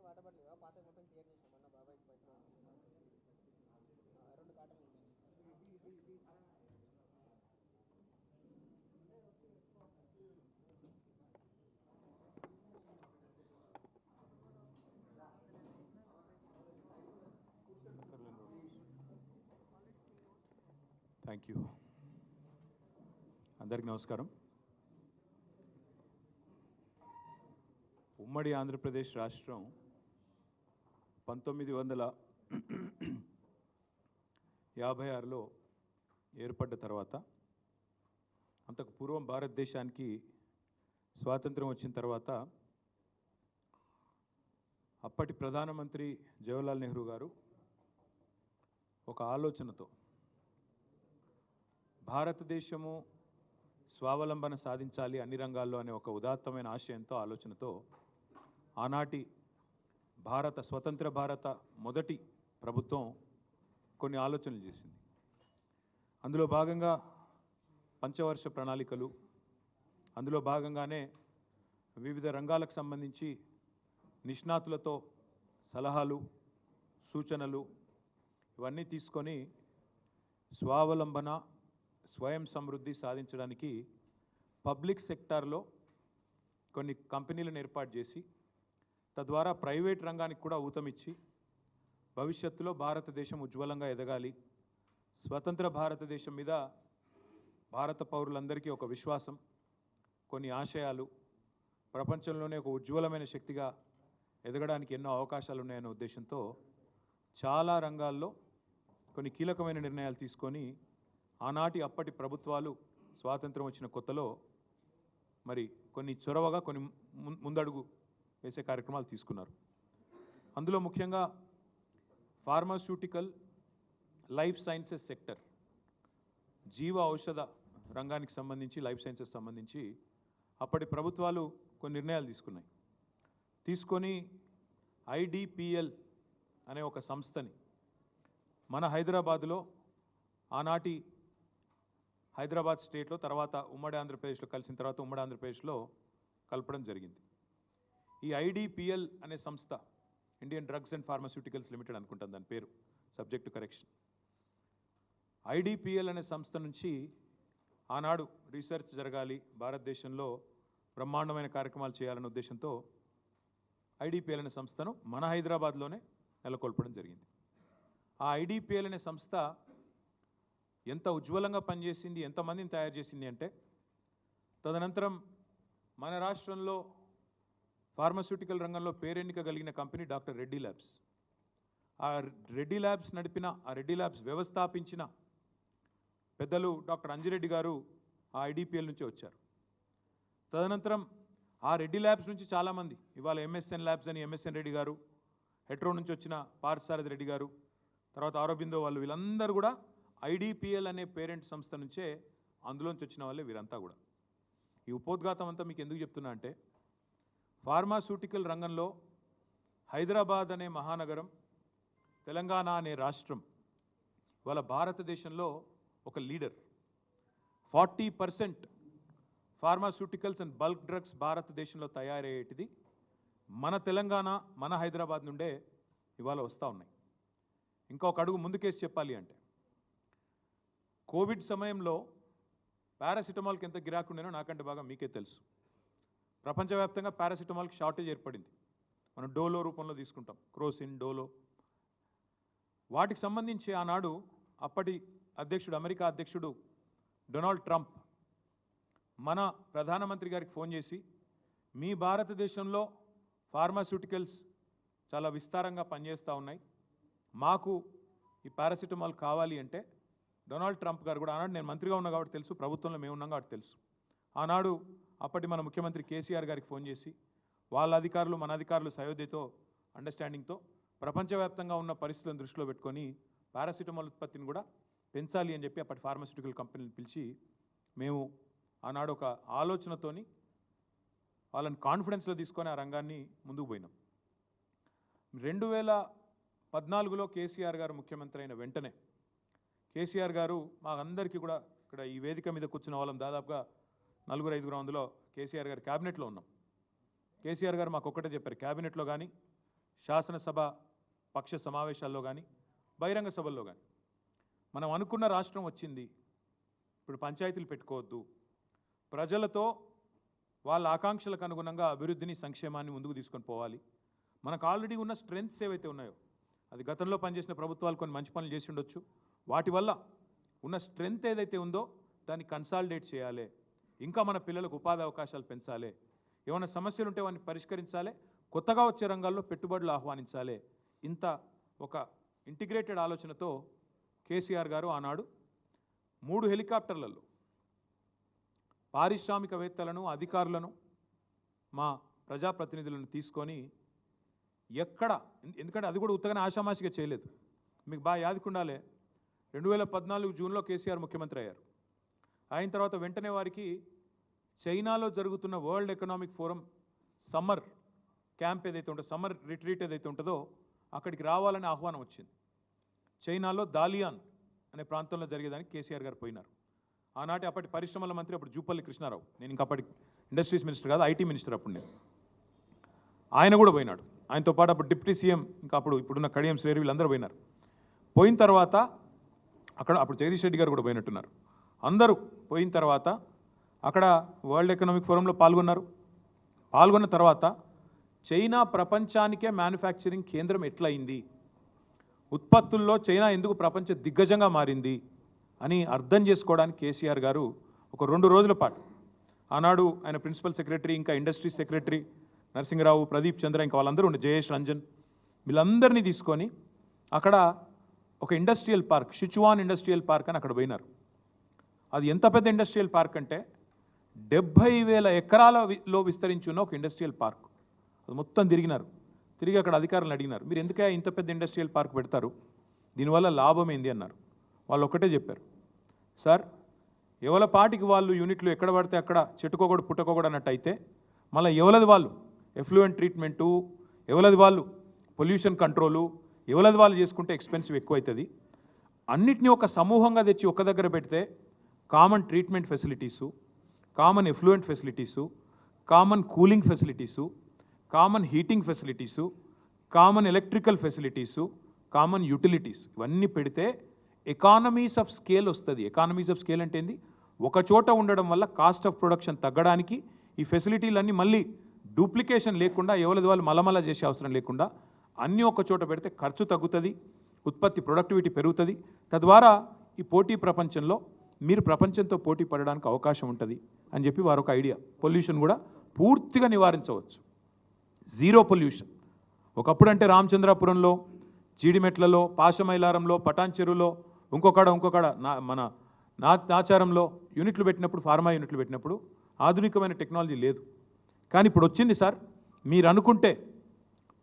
వాటపడలేవా పాత మొత్తం క్లియర్ చేసినాం అన్న బాబాయ్కి పైసలు రెండు కాటలు థ్యాంక్ యూ. అందరికీ నమస్కారం. ఉమ్మడి ఆంధ్రప్రదేశ్ రాష్ట్రం 1956లో ఏర్పడ్డ తర్వాత, అంతకు పూర్వం భారతదేశానికి స్వాతంత్రం వచ్చిన తర్వాత అప్పటి ప్రధానమంత్రి జవహర్లాల్ నెహ్రూ గారు ఒక ఆలోచనతో భారతదేశము స్వావలంబన సాధించాలి అన్ని రంగాల్లో అనే ఒక ఉదాత్తమైన ఆశయంతో ఆలోచనతో ఆనాటి స్వతంత్ర భారత మొదటి ప్రభుత్వం కొన్ని ఆలోచనలు చేసింది. అందులో భాగంగా పంచవర్ష ప్రణాళికలు, అందులో భాగంగానే వివిధ రంగాలకు సంబంధించి నిష్ణాతులతో సలహాలు, సూచనలు ఇవన్నీ తీసుకొని స్వావలంబన, స్వయం సమృద్ధి సాధించడానికి పబ్లిక్ సెక్టార్లో కొన్ని కంపెనీలను ఏర్పాటు చేసి తద్వారా ప్రైవేట్ రంగానికి కూడా ఊతమిచ్చి భవిష్యత్తులో భారతదేశం ఉజ్వలంగా ఎదగాలి, స్వతంత్ర భారతదేశం మీద భారత పౌరులందరికీ ఒక విశ్వాసం, కొన్ని ఆశయాలు, ప్రపంచంలోనే ఒక ఉజ్వలమైన శక్తిగా ఎదగడానికి ఎన్నో అవకాశాలు ఉన్నాయనే ఉద్దేశంతో చాలా రంగాల్లో కొన్ని కీలకమైన నిర్ణయాలు తీసుకొని ఆనాటి అప్పటి ప్రభుత్వాలు స్వాతంత్రం వచ్చిన కొత్తలో మరి కొన్ని చొరవగా కొన్ని ముందడుగు వేసే కార్యక్రమాలు తీసుకున్నారు. అందులో ముఖ్యంగా ఫార్మాస్యూటికల్, లైఫ్ సైన్సెస్ సెక్టర్, జీవ ఔషధ రంగానికి సంబంధించి, లైఫ్ సైన్సెస్ సంబంధించి అప్పటి ప్రభుత్వాలు కొన్ని నిర్ణయాలు తీసుకొని ఐడిపిఎల్ అనే ఒక సంస్థని మన హైదరాబాదులో, ఆనాటి హైదరాబాద్ స్టేట్లో, తర్వాత ఉమ్మడి ఆంధ్రప్రదేశ్లో కలిసిన తర్వాత ఉమ్మడి ఆంధ్రప్రదేశ్లో కలపడం జరిగింది. ఈ ఐడిపిఎల్ అనే సంస్థ, Indian drugs and pharmaceuticals limited అనుకుంటాను దాని పేరు, సబ్జెక్ట్ టు కరెక్షన్. ఐడిపిఎల్ అనే సంస్థ నుంచి ఆనాడు రీసెర్చ్ జరగాలి, భారతదేశంలో బ్రహ్మాండమైన కార్యక్రమాలు చేయాలనే ఉద్దేశంతో ఐడిపిఎల్ అనే సంస్థను మన హైదరాబాద్లోనే నెలకొల్పడం జరిగింది. ఆ ఐడిపిఎల్ అనే సంస్థ ఎంత ఉజ్వలంగా పనిచేసింది, ఎంతమందిని తయారు చేసింది అంటే, తదనంతరం మన రాష్ట్రంలో ఫార్మాస్యూటికల్ రంగంలో పేరెన్నిక కలిగిన కంపెనీ డాక్టర్ రెడ్డి ల్యాబ్స్. ఆ రెడ్డి ల్యాబ్స్ నడిపిన, ఆ రెడ్డి ల్యాబ్స్ వ్యవస్థాపించిన పెద్దలు డాక్టర్ అంజిరెడ్డి గారు ఆ ఐడిపిఎల్ నుంచి వచ్చారు. తదనంతరం ఆ రెడ్డి ల్యాబ్స్ నుంచి చాలామంది, ఇవాళ ఎంఎస్ఎన్ ల్యాబ్స్ అని ఎంఎస్ఎన్ రెడ్డి గారు, హెట్రో నుంచి వచ్చిన పార్థసారథి రెడ్డి గారు, తర్వాత ఆరోబిందో వాళ్ళు, వీళ్ళందరూ కూడా ఐడిపిఎల్ అనే పేరెంట్ సంస్థ నుంచే, అందులోంచి వచ్చిన వాళ్ళే వీరంతా కూడా. ఈ ఉపోద్ఘాతం అంతా మీకు ఎందుకు చెప్తున్నా అంటే, ఫార్మాస్యూటికల్ రంగంలో హైదరాబాద్ అనే మహానగరం, తెలంగాణ అనే రాష్ట్రం ఇవాళ భారతదేశంలో ఒక leader. 40% pharmaceuticals and bulk drugs భారతదేశంలో తయారయ్యేటిది మన తెలంగాణ, మన హైదరాబాద్ నుండే ఇవాళ వస్తూ ఉన్నాయి. ఇంకా ఒక అడుగు ముందుకేసి చెప్పాలి అంటే, కోవిడ్ సమయంలో పారాసిటమాల్కి ఎంత గిరాకీ ఉండేనో నాకంటే బాగా మీకే తెలుసు. ప్రపంచవ్యాప్తంగా పారాసిటమాల్కి షార్టేజ్ ఏర్పడింది. మనం డోలో రూపంలో తీసుకుంటాం, క్రోసిన్, డోలో. వాటికి సంబంధించి ఆనాడు అప్పటి అధ్యక్షుడు, అమెరికా అధ్యక్షుడు డొనాల్డ్ ట్రంప్ మన ప్రధానమంత్రి గారికి ఫోన్ చేసి, మీ భారతదేశంలో ఫార్మాస్యూటికల్స్ చాలా విస్తారంగా పనిచేస్తూ ఉన్నాయి, మాకు ఈ పారాసిటమాల్ కావాలి అంటే, డొనాల్డ్ ట్రంప్ గారు కూడా, ఆనాడు నేను మంత్రిగా ఉన్నా కాబట్టి తెలుసు, ప్రభుత్వంలో మేము ఉన్నాం కాబట్టి తెలుసు, ఆనాడు అప్పటి మన ముఖ్యమంత్రి కేసీఆర్ గారికి ఫోన్ చేసి, వాళ్ళ అధికారులు మన అధికారులు సయోధ్యతో, అండర్స్టాండింగ్తో ప్రపంచవ్యాప్తంగా ఉన్న పరిస్థితులను దృష్టిలో పెట్టుకొని పారాసిటమాల్ ఉత్పత్తిని కూడా పెంచాలి అని చెప్పి అప్పటి ఫార్మాస్యూటికల్ కంపెనీని పిలిచి మేము ఆనాడు ఒక ఆలోచనతోని వాళ్ళని కాన్ఫిడెన్స్లో తీసుకొని ఆ రంగాన్ని ముందుకు పోయినాం. 2014లో కేసీఆర్ గారు ముఖ్యమంత్రి అయిన వెంటనే కేసీఆర్ గారు మాకందరికీ కూడా, ఇక్కడ ఈ వేదిక మీద కూర్చున్న వాళ్ళం దాదాపుగా 4-5 అందులో కేసీఆర్ గారు క్యాబినెట్లో ఉన్నాం. కేసీఆర్ గారు మాకు ఒక్కటే చెప్పారు, క్యాబినెట్లో కానీ శాసనసభ పక్ష సమావేశాల్లో కానీ బహిరంగ సభల్లో కానీ మనం అనుకున్న రాష్ట్రం వచ్చింది, ఇప్పుడు పంచాయతీలు పెట్టుకోవద్దు, ప్రజలతో వాళ్ళ ఆకాంక్షలకు అనుగుణంగా అభివృద్ధిని సంక్షేమాన్ని ముందుకు తీసుకొని పోవాలి, మనకు ఆల్రెడీ ఉన్న స్ట్రెంగ్త్స్ ఏవైతే ఉన్నాయో అది గతంలో పనిచేసిన ప్రభుత్వాలు కొన్ని మంచి పనులు చేసి ఉండొచ్చు, వాటి వల్ల ఉన్న స్ట్రెంగ్త్ ఏదైతే ఉందో దాన్ని కన్సాలిడేట్ చేయాలి, ఇంకా మన పిల్లలకు ఉపాధి అవకాశాలు పెంచాలి, ఏమైనా సమస్యలు ఉంటే వాటిని పరిష్కరించాలి, కొత్తగా వచ్చే రంగాల్లో పెట్టుబడులు ఆహ్వానించాలి. ఇంత ఒక ఇంటిగ్రేటెడ్ ఆలోచనతో కేసీఆర్ గారు ఆనాడు 3 హెలికాప్టర్లలో పారిశ్రామికవేత్తలను అధికారులను మా ప్రజాప్రతినిధులను తీసుకొని ఎక్కడ, ఎందుకంటే అది కూడా ఉత్తగానే ఆషామాషిగా చేయలేదు, మీకు బాగా యాదకుండాలే 2014 జూన్లో కేసీఆర్ ముఖ్యమంత్రి అయ్యారు. అయిన తర్వాత వెంటనే వారికి చైనాలో జరుగుతున్న world economic forum summer camp ఏదైతే ఉంటుందో, సమ్మర్ రిట్రీట్ ఏదైతే ఉంటుందో అక్కడికి రావాలని ఆహ్వానం వచ్చింది. చైనాలో దాలియాన్ అనే ప్రాంతంలో జరిగేదానికి కేసీఆర్ గారు పోయినారు. ఆనాటి అప్పటి పరిశ్రమల మంత్రి అప్పుడు జూపల్లి కృష్ణారావు, నేను ఇంకా అప్పటి ఇండస్ట్రీస్ మినిస్టర్ కాదు, ఐటీ మినిస్టర్ అప్పుడు నేను, ఆయన కూడా పోయినాడు. ఆయనతో పాటు అప్పుడు డిప్యూటీ సీఎం ఇంకా ఇప్పుడున్న కడియం శ్రేరి వీళ్ళందరూ పోయినారు. పోయిన తర్వాత అప్పుడు జగదీష్ రెడ్డి గారు కూడా పోయినట్టున్నారు. అందరూ పోయిన తర్వాత అక్కడ వరల్డ్ ఎకనామిక్ ఫోరంలో పాల్గొన్న తర్వాత చైనా ప్రపంచానికే మ్యానుఫ్యాక్చరింగ్ కేంద్రం ఎట్లయింది, ఉత్పత్తుల్లో చైనా ఎందుకు ప్రపంచ దిగ్గజంగా మారింది అని అర్థం చేసుకోవడానికి కేసీఆర్ గారు ఒక 2 రోజుల పాటు, ఆనాడు ఆయన ప్రిన్సిపల్ సెక్రటరీ ఇంకా ఇండస్ట్రీ సెక్రటరీ నరసింహరావు, ప్రదీప్ చంద్ర, ఇంకా వాళ్ళందరూ ఉండే జయేష్ రంజన్, వీళ్ళందరినీ తీసుకొని అక్కడ ఒక industrial park, Sichuan industrial park అని అక్కడ పోయినారు. అది ఎంత పెద్ద ఇండస్ట్రియల్ పార్క్ అంటే 70,000 ఎకరాలలో విస్తరించి ఉన్న ఒక ఇండస్ట్రియల్ పార్క్. అది మొత్తం తిరిగి అక్కడ అధికారులను అడిగినారు, మీరు ఎందుకే ఇంత పెద్ద ఇండస్ట్రియల్ పార్క్ పెడతారు, దీనివల్ల లాభం ఏంది అన్నారు. వాళ్ళు ఒకటే చెప్పారు, సార్ ఎవల పాటికి వాళ్ళు యూనిట్లు ఎక్కడ పడితే అక్కడ చెట్టుకోకూడదు పుట్టకోకూడదు అన్నట్టు అయితే, మళ్ళీ ఎవలది వాళ్ళు ఎఫ్లూయెంట్ ట్రీట్మెంటు, ఎవలది వాళ్ళు పొల్యూషన్ కంట్రోలు, ఎవలది వాళ్ళు చేసుకుంటే ఎక్స్పెన్సివ్ ఎక్కువవుతుంది. అన్నిటినీ ఒక సమూహంగా తెచ్చి ఒక దగ్గర పెడితే common treatment facilities, common effluent facilities, common cooling facilities, common heating facilities, common electrical facilities, common utilities, ఇవన్నీ పెడితే ఎకానమీస్ ఆఫ్ స్కేల్ వస్తుంది. ఎకానమీస్ ఆఫ్ స్కేల్ అంటే ఏంది, ఒక చోట ఉండడం వల్ల కాస్ట్ ఆఫ్ ప్రొడక్షన్ తగ్గడానికి ఈ ఫెసిలిటీలన్నీ మళ్ళీ డూప్లికేషన్ లేకుండా ఎవరిది వాళ్ళు మలమల చేసే అవసరం లేకుండా అన్నీ ఒక చోట పెడితే ఖర్చు తగ్గుతుంది, ఉత్పత్తి ప్రొడక్టివిటీ పెరుగుతుంది, తద్వారా ఈ పోటీ ప్రపంచంలో మీరు ప్రపంచంతో పోటీ పడడానికి అవకాశం ఉంటుంది అని చెప్పి వారు ఒక ఐడియా. పొల్యూషన్ కూడా పూర్తిగా నివారించవచ్చు, జీరో పొల్యూషన్. ఒకప్పుడు అంటే రామచంద్రాపురంలో, జీడిమెట్లలో, పాశమైలారంలో, పటాన్ చెరువులో, ఇంకొకడ మన నాచారంలో యూనిట్లు పెట్టినప్పుడు, ఫార్మా యూనిట్లు పెట్టినప్పుడు ఆధునికమైన టెక్నాలజీ లేదు. కానీ ఇప్పుడు వచ్చింది సార్, మీరు అనుకుంటే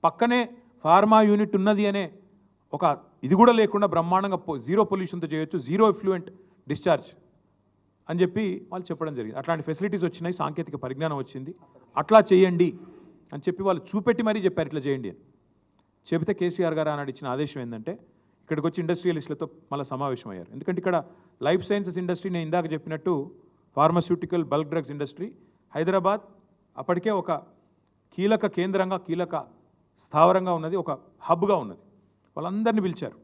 పక్కనే ఫార్మా యూనిట్ ఉన్నది అనే ఒక ఇది కూడా లేకుండా బ్రహ్మాండంగా జీరో పొల్యూషన్తో చేయొచ్చు, జీరో ఎఫ్లూయెంట్ డిశ్చార్జ్ అని చెప్పి వాళ్ళు చెప్పడం జరిగింది. అట్లాంటి ఫెసిలిటీస్ వచ్చినాయి, సాంకేతిక పరిజ్ఞానం వచ్చింది, అట్లా చేయండి అని చెప్పి వాళ్ళు చూపెట్టి మరీ చెప్పారు ఇట్లా చేయండి అని చెబితే కేసీఆర్ గారు ఆనాడు ఇచ్చిన ఆదేశం ఏంటంటే ఇక్కడికి వచ్చి ఇండస్ట్రియలిస్టులతో మళ్ళీ సమావేశం అయ్యారు. ఎందుకంటే ఇక్కడ లైఫ్ సైన్సెస్ ఇండస్ట్రీ, నేను ఇందాక చెప్పినట్టు pharmaceutical bulk drugs industry, Hyderabad అప్పటికే ఒక కీలక కేంద్రంగా, కీలక స్థావరంగా ఉన్నది, ఒక హబ్గా ఉన్నది. వాళ్ళందరినీ పిలిచారు,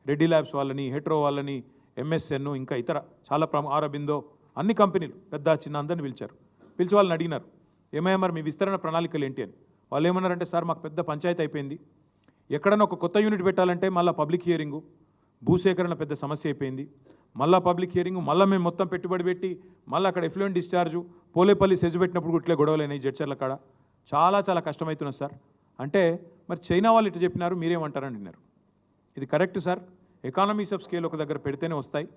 రెడ్డి ల్యాబ్స్ వాళ్ళని, హెట్రో వాళ్ళని, ఎంఎస్ఎన్, ఇంకా ఇతర చాలా ఆరబిందో, అన్ని కంపెనీలు పెద్ద చిన్న అందరినీ పిలిచారు. పిలిచి వాళ్ళని అడిగినారు, ఏమయ్యా మరి మీ విస్తరణ ప్రణాళికలు ఏంటి అని. వాళ్ళు ఏమన్నారంటే, సార్ మాకు పెద్ద పంచాయతీ అయిపోయింది, ఎక్కడన్నా ఒక కొత్త యూనిట్ పెట్టాలంటే మళ్ళీ పబ్లిక్ హియరింగు, భూసేకరణ పెద్ద సమస్య అయిపోయింది, మళ్ళీ పబ్లిక్ హియరింగు, మళ్ళీ మేము మొత్తం పెట్టుబడి పెట్టి మళ్ళీ అక్కడ ఎఫ్లూయెంట్ డిశ్చార్జు, పోలేపల్లి సెజ్ పెట్టినప్పుడు ఇట్లే గొడవలైనాయి, జడ్చర్ల కాడ చాలా కష్టమవుతున్నది సార్ అంటే, మరి చైనా వాళ్ళు ఇట్లా చెప్పినారు, మీరేమంటారని అడిగినారు. ఇది correct sir, economies of scale ఒక దగ్గర పెడితేనే వస్తాయి,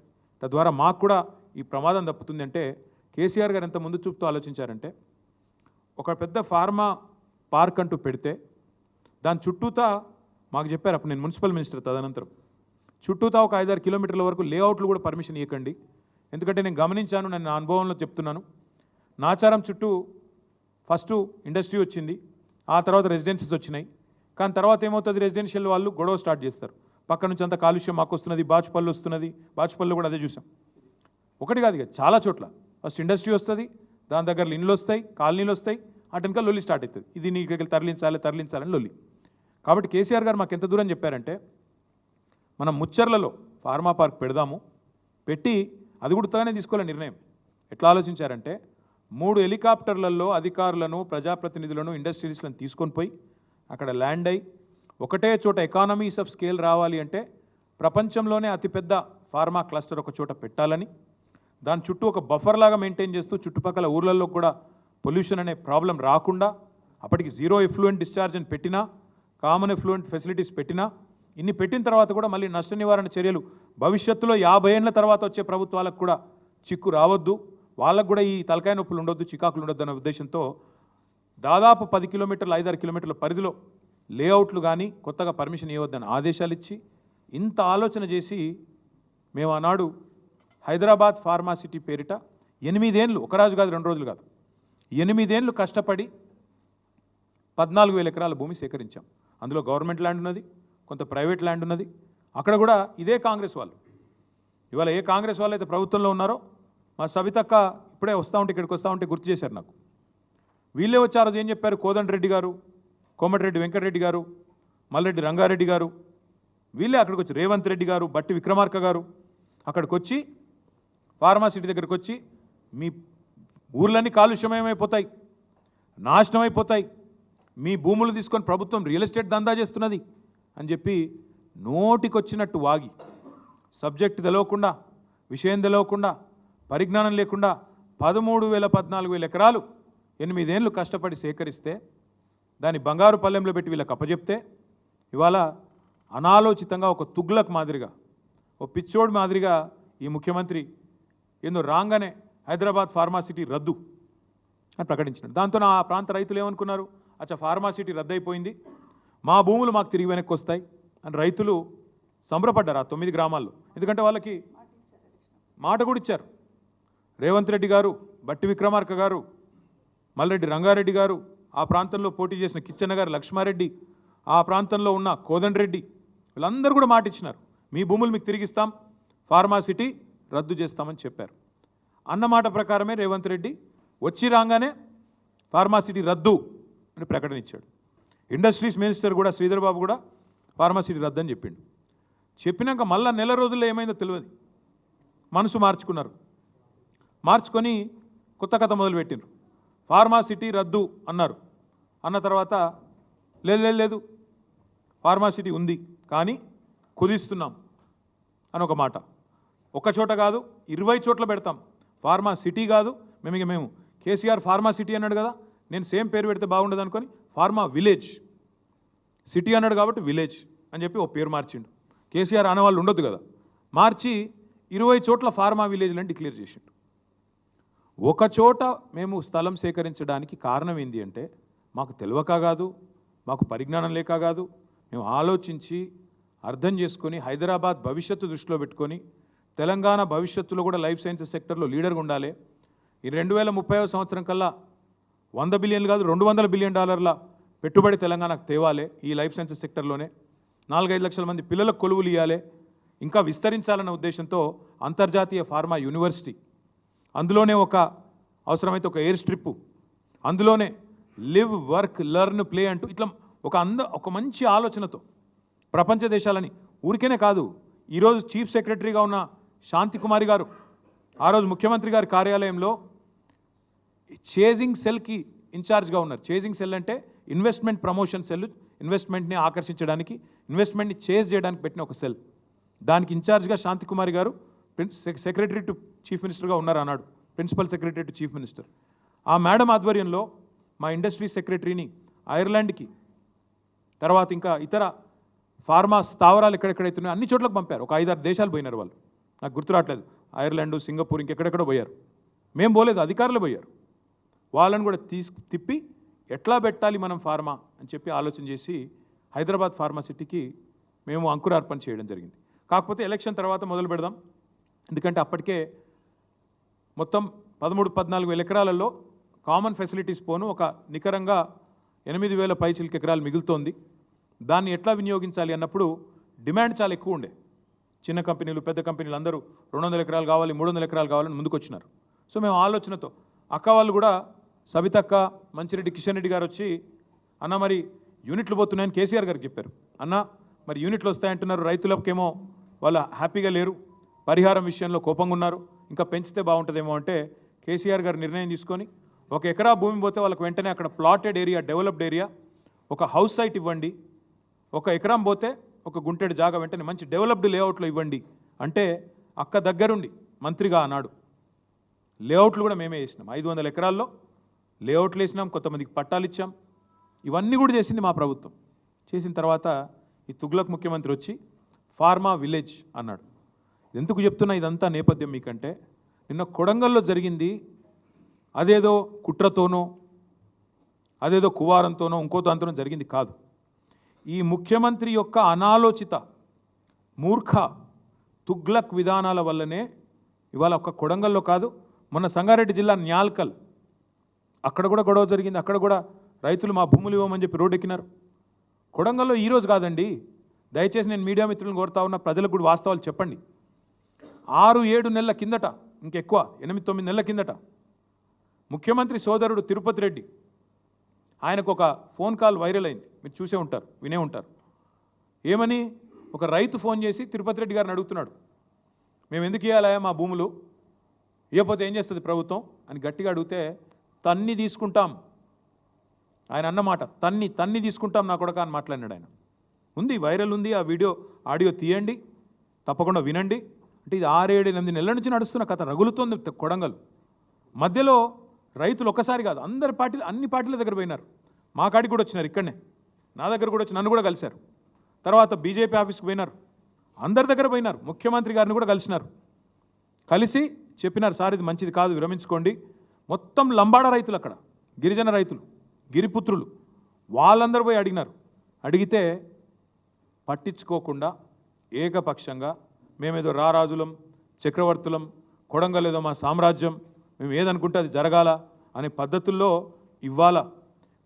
తద్వారా మాకు కూడా ఈ ప్రమాదం తప్పుతుంది అంటే కేసీఆర్ గారు ఎంత ముందు చూపుతూ ఆలోచించారంటే, ఒక పెద్ద ఫార్మా పార్క్ అంటూ పెడితే దాని చుట్టూతా మాకు చెప్పారు, అప్పుడు నేను మున్సిపల్ మినిస్టర్, తదనంతరం చుట్టూతా ఒక 5-6 కిలోమీటర్ల వరకు లేఅవుట్లు కూడా పర్మిషన్ ఇవ్వకండి. ఎందుకంటే నేను గమనించాను, నేను నా అనుభవంలో చెప్తున్నాను, నాచారం చుట్టూ ఫస్ట్ ఇండస్ట్రీ వచ్చింది, ఆ తర్వాత రెసిడెన్సీస్ వచ్చినాయి. కానీ తర్వాత ఏమవుతుంది, రెసిడెన్షియల్ వాళ్ళు గొడవ స్టార్ట్ చేస్తారు, పక్క నుంచి అంత కాలుష్యం మాకు వస్తున్నది, బాచుపల్లి వస్తున్నది, బాచుపల్లి కూడా అదే చూసాం. ఒకటి కాదు ఇక చాలా చోట్ల ఫస్ట్ ఇండస్ట్రీ వస్తుంది, దాని దగ్గర ఇండ్లు వస్తాయి, కాలనీలు వస్తాయి, అటు ఇంకా లొల్లి స్టార్ట్ అవుతుంది, ఇది నీకు తరలించాలని లొల్లి. కాబట్టి కేసీఆర్ గారు మాకు ఎంత దూరం చెప్పారంటే మనం ముచ్చర్లలో ఫార్మా పార్క్ పెడదాము, పెట్టి అది కూడా ఉత్తగానే తీసుకోలే నిర్ణయం. ఎట్లా ఆలోచించారంటే 3 హెలికాప్టర్లలో అధికారులను, ప్రజాప్రతినిధులను, ఇండస్ట్రియలిస్టులను తీసుకొని పోయి అక్కడ ల్యాండ్ అయ్యి ఒకటే చోట ఎకానమీస్ ఆఫ్ స్కేల్ రావాలి అంటే ప్రపంచంలోనే అతిపెద్ద ఫార్మా క్లస్టర్ ఒక చోట పెట్టాలని, దాని చుట్టూ ఒక బఫర్ లాగా మెయింటైన్ చేస్తూ చుట్టుపక్కల ఊర్లలో కూడా పొల్యూషన్ అనే ప్రాబ్లం రాకుండా అప్పటికి జీరో ఎఫ్లూయెంట్ డిశ్చార్జ్ అని పెట్టినా, కామన్ ఎఫ్లూయెంట్ ఫెసిలిటీస్ పెట్టినా, ఇన్ని పెట్టిన తర్వాత కూడా మళ్ళీ నష్ట నివారణ చర్యలు భవిష్యత్తులో 50 ఏళ్ల తర్వాత వచ్చే ప్రభుత్వాలకు కూడా చిక్కు రావద్దు, వాళ్ళకు కూడా ఈ తలకాయ నొప్పులు ఉండొద్దు, చికాకులు ఉండొద్దు అనే ఉద్దేశంతో దాదాపు 10 కిలోమీటర్లు 5-6 కిలోమీటర్ల పరిధిలో లేఅవుట్లు కానీ కొత్తగా పర్మిషన్ ఇవ్వద్దని ఆదేశాలు ఇచ్చి ఇంత ఆలోచన చేసి మేము ఆనాడు హైదరాబాద్ ఫార్మాసిటీ పేరిట 8 ఏళ్ళు, ఒక రోజు కాదు 2 రోజులు కాదు, 8 ఏళ్ళు కష్టపడి 14,000 ఎకరాల భూమి సేకరించాం. అందులో గవర్నమెంట్ ల్యాండ్ ఉన్నది, కొంత ప్రైవేట్ ల్యాండ్ ఉన్నది. అక్కడ కూడా ఇదే కాంగ్రెస్ వాళ్ళు, ఇవాళ ఏ కాంగ్రెస్ వాళ్ళు అయితే ప్రభుత్వంలో ఉన్నారో మా సవితక్క ఇప్పుడే వస్తూ ఉంటే ఇక్కడికి వస్తూ ఉంటే గుర్తు చేశారు నాకు. వీళ్ళే వచ్చి ఆ రోజు ఏం చెప్పారు, కోదండరెడ్డి గారు, కోమటిరెడ్డి వెంకటరెడ్డి గారు, మల్రెడ్డి రంగారెడ్డి గారు, వీళ్ళే అక్కడికి వచ్చి రేవంత్ రెడ్డి గారు, బట్టి విక్రమార్క గారు అక్కడికి వచ్చి ఫార్మాసిటీ దగ్గరికి వచ్చి మీ ఊర్లన్నీ కాలుష్యమయమైపోతాయి, నాశనం అయిపోతాయి, మీ భూములు తీసుకొని ప్రభుత్వం రియల్ ఎస్టేట్ దందా చేస్తున్నది అని చెప్పి నోటికొచ్చినట్టు వాగి సబ్జెక్ట్ తెలవకుండా, విషయం తెలవకుండా, పరిజ్ఞానం లేకుండా 13,000-14,000 ఎకరాలు 8 ఏళ్ళు కష్టపడి సేకరిస్తే దాన్ని బంగారు పల్లెంలో పెట్టి వీళ్ళకి అప్పచెప్తే ఇవాళ అనాలోచితంగా ఒక తుగ్లక్ మాదిరిగా, ఓ పిచ్చోడ్ మాదిరిగా ఈ ముఖ్యమంత్రి ఏందో రాగానే హైదరాబాద్ ఫార్మాసిటీ రద్దు అని ప్రకటించినాడు. దాంతో ఆ ప్రాంత రైతులు ఏమనుకున్నారు, అచ్చా ఫార్మాసిటీ రద్దయిపోయింది, మా భూములు మాకు తిరిగి వెనక్కి వస్తాయి అని రైతులు సంబరపడ్డారు ఆ 9 గ్రామాల్లో. ఎందుకంటే వాళ్ళకి మాట కూడా ఇచ్చారు. రేవంత్ రెడ్డి గారు, బట్టి విక్రమార్క గారు, మల్రెడ్డి రంగారెడ్డి గారు, ఆ ప్రాంతంలో పోటీ చేసిన కిచ్చన్న గారు, లక్ష్మారెడ్డి, ఆ ప్రాంతంలో ఉన్న కోదండరెడ్డి, వీళ్ళందరూ కూడా మాట ఇచ్చినారు, మీ భూములు మీకు తిరిగిస్తాం, ఫార్మాసిటీ రద్దు చేస్తామని చెప్పారు. అన్నమాట ప్రకారమే రేవంత్ రెడ్డి వచ్చి రాగానే ఫార్మాసిటీ రద్దు అని ప్రకటన ఇచ్చాడు. ఇండస్ట్రీస్ మినిస్టర్ కూడా శ్రీధర్ బాబు కూడా ఫార్మాసిటీ రద్దు అని చెప్పిండు. చెప్పినాక మళ్ళా నెల రోజుల్లో ఏమైందో తెలియదు, మనసు మార్చుకున్నారు. మార్చుకొని కొత్త కథ మొదలుపెట్టినారు. ఫార్మాసిటీ రద్దు అన్నారు. అన్న తర్వాత లేదు ఫార్మాసిటీ ఉంది కానీ కుదిస్తున్నాం అని ఒక మాట. ఒక చోట కాదు 20 చోట్ల పెడతాం, ఫార్మాసిటీ కాదు. మేము కేసీఆర్ ఫార్మాసిటీ అన్నాడు కదా, నేను సేమ్ పేరు పెడితే బాగుండదు అనుకొని ఫార్మా విలేజ్, సిటీ అన్నాడు కాబట్టి విలేజ్ అని చెప్పి ఓ పేరు మార్చిండు. కేసీఆర్ అనేవాళ్ళు ఉండొద్దు కదా, మార్చి 20 చోట్ల ఫార్మా విలేజ్లని డిక్లేర్ చేసిండు. ఒక చోట మేము స్థలం సేకరించడానికి కారణం ఏంటి అంటే మాకు తెలియక కాదు, మాకు పరిజ్ఞానం లేక కాదు, మేము ఆలోచించి అర్థం చేసుకొని హైదరాబాద్ భవిష్యత్తు దృష్టిలో పెట్టుకొని తెలంగాణ భవిష్యత్తులో కూడా లైఫ్ సైన్సెస్ సెక్టర్లో లీడర్గా ఉండాలి. ఈ 2030వ సంవత్సరం కల్లా 100 బిలియన్లు కాదు $200 బిలియన్ పెట్టుబడి తెలంగాణకు తేవాలి. ఈ లైఫ్ సైన్సెస్ సెక్టర్లోనే 4-5 లక్షల మంది పిల్లలకు కొలువులు ఇవ్వాలి, ఇంకా విస్తరించాలన్న ఉద్దేశంతో అంతర్జాతీయ ఫార్మా యూనివర్సిటీ, అందులోనే ఒక అవసరమైతే ఒక ఎయిర్ స్ట్రిప్, అందులోనే లివ్ వర్క్ లెర్న్ ప్లే అంటూ ఇట్లా ఒక మంచి ఆలోచనతో ప్రపంచ దేశాలని ఊరికేనే కాదు. ఈరోజు చీఫ్ సెక్రటరీగా ఉన్న శాంతి కుమారి గారు ఆ రోజు ముఖ్యమంత్రి గారి కార్యాలయంలో చేజింగ్ సెల్కి ఇన్ఛార్జ్గా ఉన్నారు. చేజింగ్ సెల్ అంటే ఇన్వెస్ట్మెంట్ ప్రమోషన్ సెల్, ఇన్వెస్ట్మెంట్ని ఆకర్షించడానికి, ఇన్వెస్ట్మెంట్ని చేజ్ చేయడానికి పెట్టిన ఒక సెల్. దానికి ఇన్ఛార్జ్గా శాంతి కుమారి గారు సెక్రటరీ టు చీఫ్ మినిస్టర్గా ఉన్నారు అన్నాడు, principal secretary to chief minister. ఆ మేడం ఆధ్వర్యంలో మా ఇండస్ట్రీ సెక్రటరీని ఐర్లాండ్కి, తర్వాత ఇంకా ఇతర ఫార్మా స్థావరాలు ఎక్కడెక్కడైతున్నాయో అన్ని చోట్లకు పంపారు. ఒక 5-6 దేశాలు పోయినారు వాళ్ళు, నాకు గుర్తు రావట్లేదు, ఐర్లాండ్, సింగపూర్, ఇంకెక్కడెక్కడో పోయారు. మేము పోలేదు, అధికారులు పోయారు. వాళ్ళని కూడా తిప్పి ఎట్లా పెట్టాలి మనం ఫార్మా అని చెప్పి ఆలోచన చేసి హైదరాబాద్ ఫార్మాసిటీకి మేము అంకురార్పణ చేయడం జరిగింది. కాకపోతే ఎలక్షన్ తర్వాత మొదలు పెడదాం, ఎందుకంటే అప్పటికే మొత్తం 13-14 ఎకరాలలో కామన్ ఫెసిలిటీస్ పోను ఒక నికరంగా 8,000 పైచిలకు ఎకరాలు మిగులుతోంది. దాన్ని ఎట్లా వినియోగించాలి అన్నప్పుడు డిమాండ్ చాలా ఎక్కువ ఉండే. చిన్న కంపెనీలు, పెద్ద కంపెనీలు అందరూ 200 ఎకరాలు కావాలి, 300 ఎకరాలు కావాలని ముందుకు వచ్చినారు. సో మేము ఆలోచనతో అక్క వాళ్ళు కూడా, సవితక్క, మంచిరెడ్డి కిషన్ రెడ్డి గారు వచ్చి, అన్న మరి యూనిట్లు పోతున్నాయని కేసీఆర్ గారికి చెప్పారు. అన్న మరి యూనిట్లు వస్తాయంటున్నారు, రైతులకేమో వాళ్ళ హ్యాపీగా లేరు, పరిహారం విషయంలో కోపంగా ఉన్నారు, ఇంకా పెంచితే బాగుంటుందేమో అంటే కేసీఆర్ గారు నిర్ణయం తీసుకొని 1 ఎకరా భూమి పోతే వాళ్ళకి వెంటనే అక్కడ ప్లాటెడ్ ఏరియా, డెవలప్డ్ ఏరియా, ఒక హౌస్ సైట్ ఇవ్వండి, 1 ఎకరం పోతే 1 గుంటెడు జాగా వెంటనే మంచి డెవలప్డ్ లేఅవుట్లో ఇవ్వండి అంటే అక్క దగ్గరుండి మంత్రిగా ఆనాడు లేఅవుట్లు కూడా మేమే చేసినాం. 500 ఎకరాల్లో లేఅవుట్లు వేసినాం, కొంతమందికి పట్టాలు ఇచ్చాం. ఇవన్నీ కూడా చేసింది మా ప్రభుత్వం. చేసిన తర్వాత ఈ తుగ్లక్ ముఖ్యమంత్రి వచ్చి ఫార్మా విలేజ్ అన్నాడు. ఎందుకు చెప్తున్నా ఇదంతా నేపథ్యం మీకంటే, నిన్న కొడంగల్లో జరిగింది అదేదో కుట్రతోనో అదేదో కువారంతోనో ఇంకో దాంతోనో జరిగింది కాదు. ఈ ముఖ్యమంత్రి యొక్క అనాలోచిత మూర్ఖ తుగ్లక్ విధానాల వల్లనే ఇవాళ ఒక్క కొడంగల్లో కాదు, మొన్న సంగారెడ్డి జిల్లా న్యాల్కల్ అక్కడ కూడా గొడవ జరిగింది. అక్కడ కూడా రైతులు మా భూములు ఇవ్వమని చెప్పి రోడ్డు ఎక్కినారు. కొడంగల్లో ఈరోజు కాదండి, దయచేసి నేను మీడియా మిత్రులను కోరుతా ఉన్న, ప్రజలకు కూడా వాస్తవాలు చెప్పండి. 6-7 నెలల కిందట, ఇంకెక్కువ 8-9 నెలల కిందట ముఖ్యమంత్రి సోదరుడు తిరుపతి రెడ్డి ఆయనకు ఒక ఫోన్ కాల్ వైరల్ అయింది, మీరు చూసే ఉంటారు, వినే ఉంటారు. ఏమని, ఒక రైతు ఫోన్ చేసి తిరుపతి రెడ్డి గారిని అడుగుతున్నాడు, మేము ఎందుకు ఇవ్వాలా మా భూములు, ఇవ్వకపోతే ఏం చేస్తుంది ప్రభుత్వం అని గట్టిగా అడిగితే, తన్ని తీసుకుంటాం ఆయన అన్నమాట, తన్ని తీసుకుంటాం నా కొడక అని మాట్లాడినాడు ఆయన. ఉంది, వైరల్ ఉంది, ఆ వీడియో ఆడియో తీయండి, తప్పకుండా వినండి. అంటే ఇది 6-7-8 నెలల నుంచి నడుస్తున్న కథ, రగులుతోంది కొడంగల్. మధ్యలో రైతులు ఒక్కసారి కాదు, అన్ని పార్టీల దగ్గర పోయినారు. మా కాడికి కూడా వచ్చినారు, ఇక్కడనే నా దగ్గర కూడా వచ్చి నన్ను కూడా కలిశారు. తర్వాత బీజేపీ ఆఫీస్కి పోయినారు, అందరి దగ్గర పోయినారు, ముఖ్యమంత్రి గారిని కూడా కలిసినారు. కలిసి చెప్పినారు, సార్ ఇది మంచిది కాదు, విరమించుకోండి. మొత్తం లంబాడ రైతులు, అక్కడ గిరిజన రైతులు, గిరిపుత్రులు, వాళ్ళందరూ పోయి అడిగినారు. అడిగితే పట్టించుకోకుండా ఏకపక్షంగా మేమేదో రారాజులం, చక్రవర్తులం, కొడంగల్ ఏదో మా సామ్రాజ్యం, మేము ఏదనుకుంటే అది జరగాల అనే పద్ధతుల్లో ఇవాళ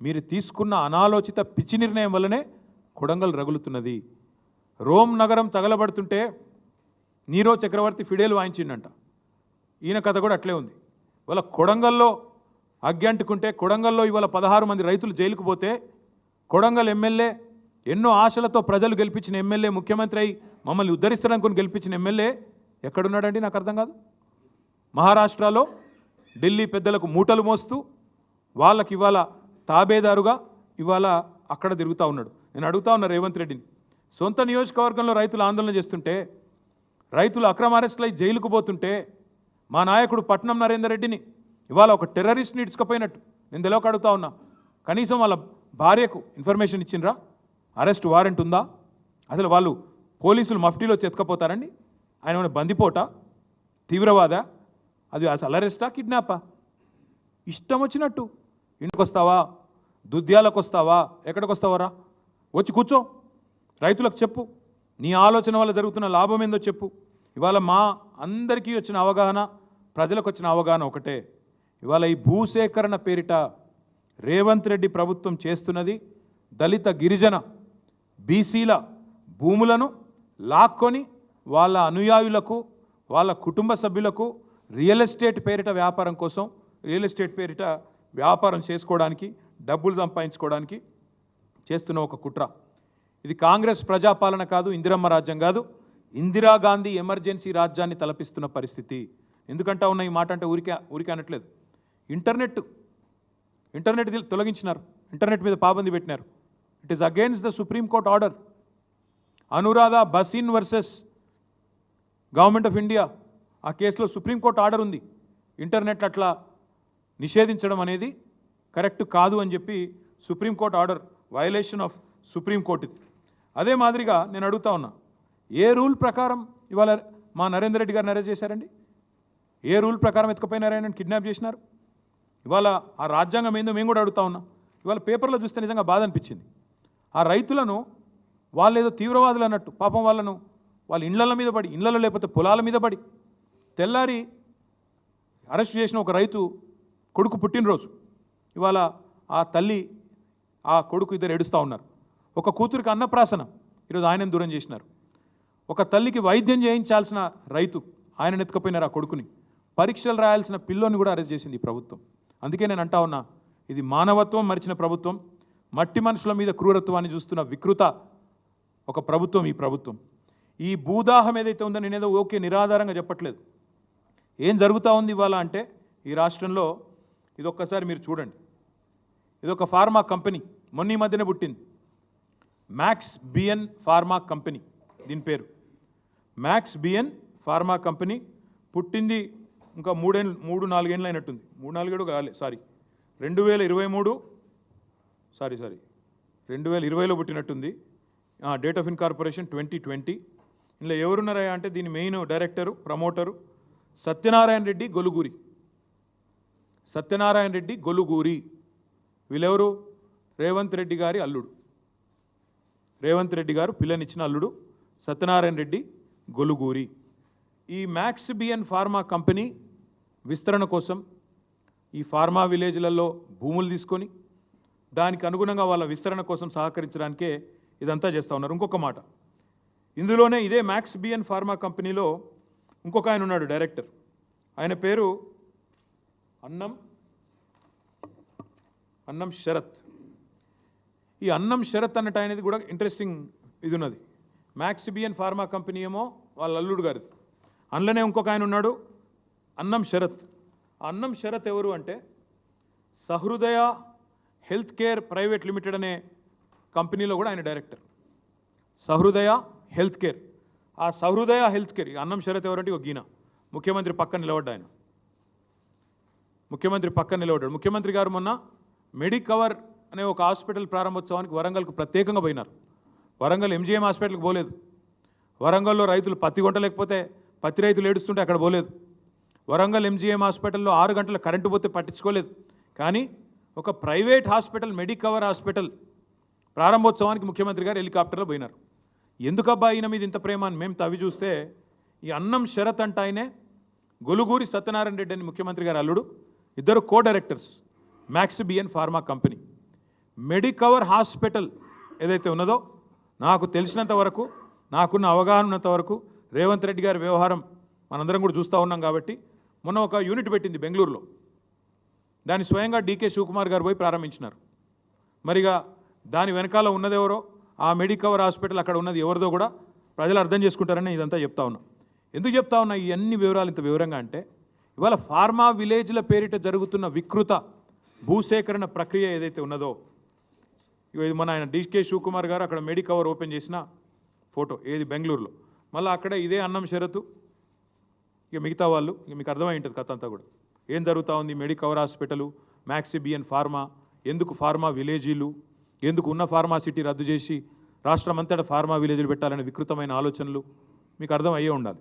మీరు తీసుకున్న అనాలోచిత పిచ్చి నిర్ణయం వల్లనే కొడంగల్ రగులుతున్నది. రోమ్ నగరం తగలబడుతుంటే నీరో చక్రవర్తి ఫిడేలు వాయించిండంట. ఈయన కథ కూడా అట్లే ఉంది. ఇవాళ కొడంగల్లో అగ్గి అంటుకుంటే, కొడంగల్లో ఇవాళ 16 మంది రైతులు జైలుకు పోతే, కొడంగల్ ఎమ్మెల్యే ఎన్నో ఆశలతో ప్రజలు గెలిపించిన ఎమ్మెల్యే, ముఖ్యమంత్రి అయి మమ్మల్ని ఉద్ధరిస్తారనుకుని గెలిపించిన ఎమ్మెల్యే ఎక్కడున్నాడండి నాకు అర్థం కాదు. మహారాష్ట్రలో ఢిల్లీ పెద్దలకు మూటలు మోస్తూ వాళ్ళకి ఇవాళ తాబేదారుగా ఇవాళ అక్కడ తిరుగుతూ ఉన్నాడు. నేను అడుగుతా ఉన్నా రేవంత్ రెడ్డిని, సొంత నియోజకవర్గంలో రైతులు ఆందోళన చేస్తుంటే, రైతులు అక్రమ అరెస్టులై జైలుకు పోతుంటే, మా నాయకుడు పట్నం నరేందర్ రెడ్డిని ఇవాళ ఒక టెర్రరిస్ట్ని ఇడ్చుకపోయినట్టు నేను తెలియక అడుగుతా ఉన్నా. కనీసం వాళ్ళ భార్యకు ఇన్ఫర్మేషన్ ఇచ్చిండ్రా? అరెస్ట్ వారెంట్ ఉందా? అసలు వాళ్ళు పోలీసులు మఫ్టీలో ఎత్తుకపోతారండి? ఆయన ఏమైనా బందిపోట, తీవ్రవాద, అది అసలు అరెస్టా, కిడ్నాపా? ఇష్టం వచ్చినట్టు ఇంటికి వస్తావా, దుద్యాలకు వస్తావా, ఎక్కడికి వస్తావరా, వచ్చి కూర్చో, రైతులకు చెప్పు, నీ ఆలోచన వల్ల జరుగుతున్న లాభం ఏందో చెప్పు. ఇవాళ మా అందరికీ వచ్చిన అవగాహన, ప్రజలకు వచ్చిన అవగాహన ఒకటే, ఇవాళ ఈ భూసేకరణ పేరిట రేవంత్ రెడ్డి ప్రభుత్వం చేస్తున్నది దళిత, గిరిజన, బీసీల భూములను లాక్కొని వాళ్ళ అనుయాయులకు, వాళ్ళ కుటుంబ సభ్యులకు రియల్ ఎస్టేట్ పేరిట వ్యాపారం కోసం, రియల్ ఎస్టేట్ పేరిట వ్యాపారం చేసుకోవడానికి, డబ్బులు సంపాదించుకోవడానికి చేస్తున్న ఒక కుట్ర. ఇది కాంగ్రెస్ ప్రజాపాలన కాదు, ఇందిరమ్మ రాజ్యం కాదు, ఇందిరాగాంధీ ఎమర్జెన్సీ రాజ్యాన్ని తలపిస్తున్న పరిస్థితి. ఎందుకంటా ఉన్న ఈ మాట అంటే ఊరికే అనట్లేదు. ఇంటర్నెట్ తొలగించినారు, ఇంటర్నెట్ మీద పాబంది పెట్టినారు. It is against the Supreme Court order. Anuradha Bhasin versus government of India, ఆ కేసులో సుప్రీంకోర్టు ఆర్డర్ ఉంది. ఇంటర్నెట్ అట్లా నిషేధించడం అనేది కరెక్ట్ కాదు అని చెప్పి supreme court order, violation of supreme court ఇది. అదే మాదిరిగా నేను అడుగుతా ఉన్నా, ఏ రూల్ ప్రకారం ఇవాళ మా నరేందర్ రెడ్డి గారిని అరెస్ట్ చేశారండి? ఏ రూల్ ప్రకారం ఎత్తుకుపోయినారని కిడ్నాప్ చేసినారు? ఇవాళ ఆ రాజ్యాంగం ఏందో మేము కూడా అడుగుతా ఉన్నాం. ఇవాళ పేపర్లో చూస్తే నిజంగా బాధ అనిపించింది. ఆ రైతులను వాళ్ళు ఏదో తీవ్రవాదులు అన్నట్టు, పాపం వాళ్ళను వాళ్ళ ఇళ్ల మీద పడి, ఇళ్లలో లేకపోతే పొలాల మీద పడి, తెల్లారి అరెస్ట్ చేసిన ఒక రైతు కొడుకు పుట్టినరోజు, ఇవాళ ఆ తల్లి ఆ కొడుకు ఇద్దరు ఏడుస్తూ ఉన్నారు. ఒక కూతురికి అన్నప్రాసన, ఈరోజు ఆయనను దూరం చేసినారు. ఒక తల్లికి వైద్యం చేయించాల్సిన రైతు, ఆయన ఎత్తుకపోయినారు ఆ కొడుకుని. పరీక్షలు రాయాల్సిన పిల్లోని కూడా అరెస్ట్ చేసింది ఈ ప్రభుత్వం. అందుకే నేను అంటా ఉన్నా, ఇది మానవత్వం మరిచిన ప్రభుత్వం, మట్టి మనుషుల మీద క్రూరత్వాన్ని చూస్తున్న వికృత ఒక ప్రభుత్వం ఈ ప్రభుత్వం. ఈ భూదాహం ఏదైతే ఉందో నేనేదో ఓకే నిరాధారంగా చెప్పట్లేదు. ఏం జరుగుతూ ఉంది ఇవాళ అంటే ఈ రాష్ట్రంలో ఇదొక్కసారి మీరు చూడండి. ఇదొక ఫార్మా కంపెనీ, మొన్న ఈ మధ్యనే పుట్టింది. మ్యాక్స్ బిఎన్ ఫార్మా కంపెనీ, దీని పేరు మ్యాక్స్ బిఎన్ ఫార్మా కంపెనీ. పుట్టింది ఇంకా 3-4 ఏళ్ళు అయినట్టుంది. 3-4 కాలే, సారీ 2020లో పుట్టినట్టుంది. Date of incorporation 2020. ఇందులో ఎవరున్నారా అంటే దీని main director, promoter Satyanarayana Reddy Goluguri. Satyanarayana Reddy Goluguri వీళ్ళెవరు? రేవంత్ రెడ్డి గారి అల్లుడు. రేవంత్ రెడ్డి గారు పిల్లనిచ్చిన అల్లుడు సత్యనారాయణ రెడ్డి గొలుగూరి. ఈ మ్యాక్స్ బిఎన్ ఫార్మా కంపెనీ విస్తరణ కోసం ఈ ఫార్మా విలేజ్లలో భూములు తీసుకొని దానికి అనుగుణంగా వాళ్ళ విస్తరణ కోసం సహకరించడానికే ఇదంతా చేస్తూ ఉన్నారు. ఇంకొక మాట, ఇందులోనే ఇదే మ్యాక్స్ బిఎన్ ఫార్మా కంపెనీలో ఇంకొక ఆయన ఉన్నాడు డైరెక్టర్. ఆయన పేరు అన్నం శరత్. ఈ అన్నం శరత్ అన్నట్టు అనేది కూడా ఇంట్రెస్టింగ్ ఇది ఉన్నది. మ్యాక్స్ బిఎన్ ఫార్మా కంపెనీ ఏమో వాళ్ళ అల్లుడు గారిది. అందులోనే ఇంకొక ఆయన ఉన్నాడు అన్నం శరత్. అన్నం శరత్ ఎవరు అంటే సహృదయ హెల్త్ కేర్ ప్రైవేట్ లిమిటెడ్ అనే కంపెనీలో కూడా ఆయన డైరెక్టర్. సహృదయ health care. ఆ సహృదయ హెల్త్ కేర్ అన్నం శరత్ ఎవరంటే ఒక గీన ముఖ్యమంత్రి పక్కన నిలబడ్డా. ఆయన ముఖ్యమంత్రి పక్కన నిలబడ్డాడు. ముఖ్యమంత్రి గారు మొన్న మెడికవర్ అనే ఒక హాస్పిటల్ ప్రారంభోత్సవానికి వరంగల్కు ప్రత్యేకంగా పోయినారు. వరంగల్ ఎంజీఎం హాస్పిటల్కి పోలేదు. వరంగల్లో రైతులు పత్తి కొంటలేకపోతే పత్తి రైతులు ఏడుస్తుంటే అక్కడ పోలేదు. వరంగల్ ఎంజీఎం హాస్పిటల్లో 6 గంటల కరెంటు పోతే పట్టించుకోలేదు. కానీ ఒక ప్రైవేట్ హాస్పిటల్ మెడికవర్ హాస్పిటల్ ప్రారంభోత్సవానికి ముఖ్యమంత్రి గారు హెలికాప్టర్లో పోయినారు. ఎందుకబ్బా ఈయన మీద ఇంత ప్రేమ అని మేము తవ్వి చూస్తే ఈ అన్నం శరత్ అంట ఆయనే గొలుగూరి సత్యనారాయణ రెడ్డి అని ముఖ్యమంత్రి గారు అల్లుడు. ఇద్దరు co directors Max BN pharma company. Medicover hospital ఏదైతే ఉన్నదో నాకు తెలిసినంత వరకు, నాకున్న అవగాహన ఉన్నంత వరకు రేవంత్ రెడ్డి గారి వ్యవహారం మనందరం కూడా చూస్తూ ఉన్నాం కాబట్టి మొన్న ఒక యూనిట్ పెట్టింది బెంగళూరులో. దాన్ని స్వయంగా డీకే శివకుమార్ గారు పోయి ప్రారంభించినారు. మరిగా దాని వెనకాల ఉన్నదెవరో, ఆ మెడికవర్ హాస్పిటల్ అక్కడ ఉన్నది ఎవరిదో కూడా ప్రజలు అర్థం చేసుకుంటారని ఇదంతా చెప్తా ఉన్నా. ఎందుకు చెప్తా ఉన్నా ఈ అన్ని వివరాలు ఇంత వివరంగా అంటే ఇవాళ ఫార్మా విలేజ్ల పేరిట జరుగుతున్న వికృత భూసేకరణ ప్రక్రియ ఏదైతే ఉన్నదో, ఇది మన ఆయన డీకే శివకుమార్ గారు అక్కడ మెడికవర్ ఓపెన్ చేసిన ఫోటో ఏది బెంగళూరులో. మళ్ళీ అక్కడ ఇదే అన్నం షరతు, ఇక మిగతా వాళ్ళు, ఇక మీకు అర్థమై ఉంటుంది కథ అంతా కూడా ఏం జరుగుతూ ఉంది. Medicover hospital, Max BN pharma, ఎందుకు ఫార్మా విలేజీలు, ఎందుకు ఉన్న ఫార్మాసిటీ రద్దు చేసి రాష్ట్రం అంతటా ఫార్మా విలేజ్లు పెట్టాలనే వికృతమైన ఆలోచనలు మీకు అర్థం అయ్యే ఉండాలి.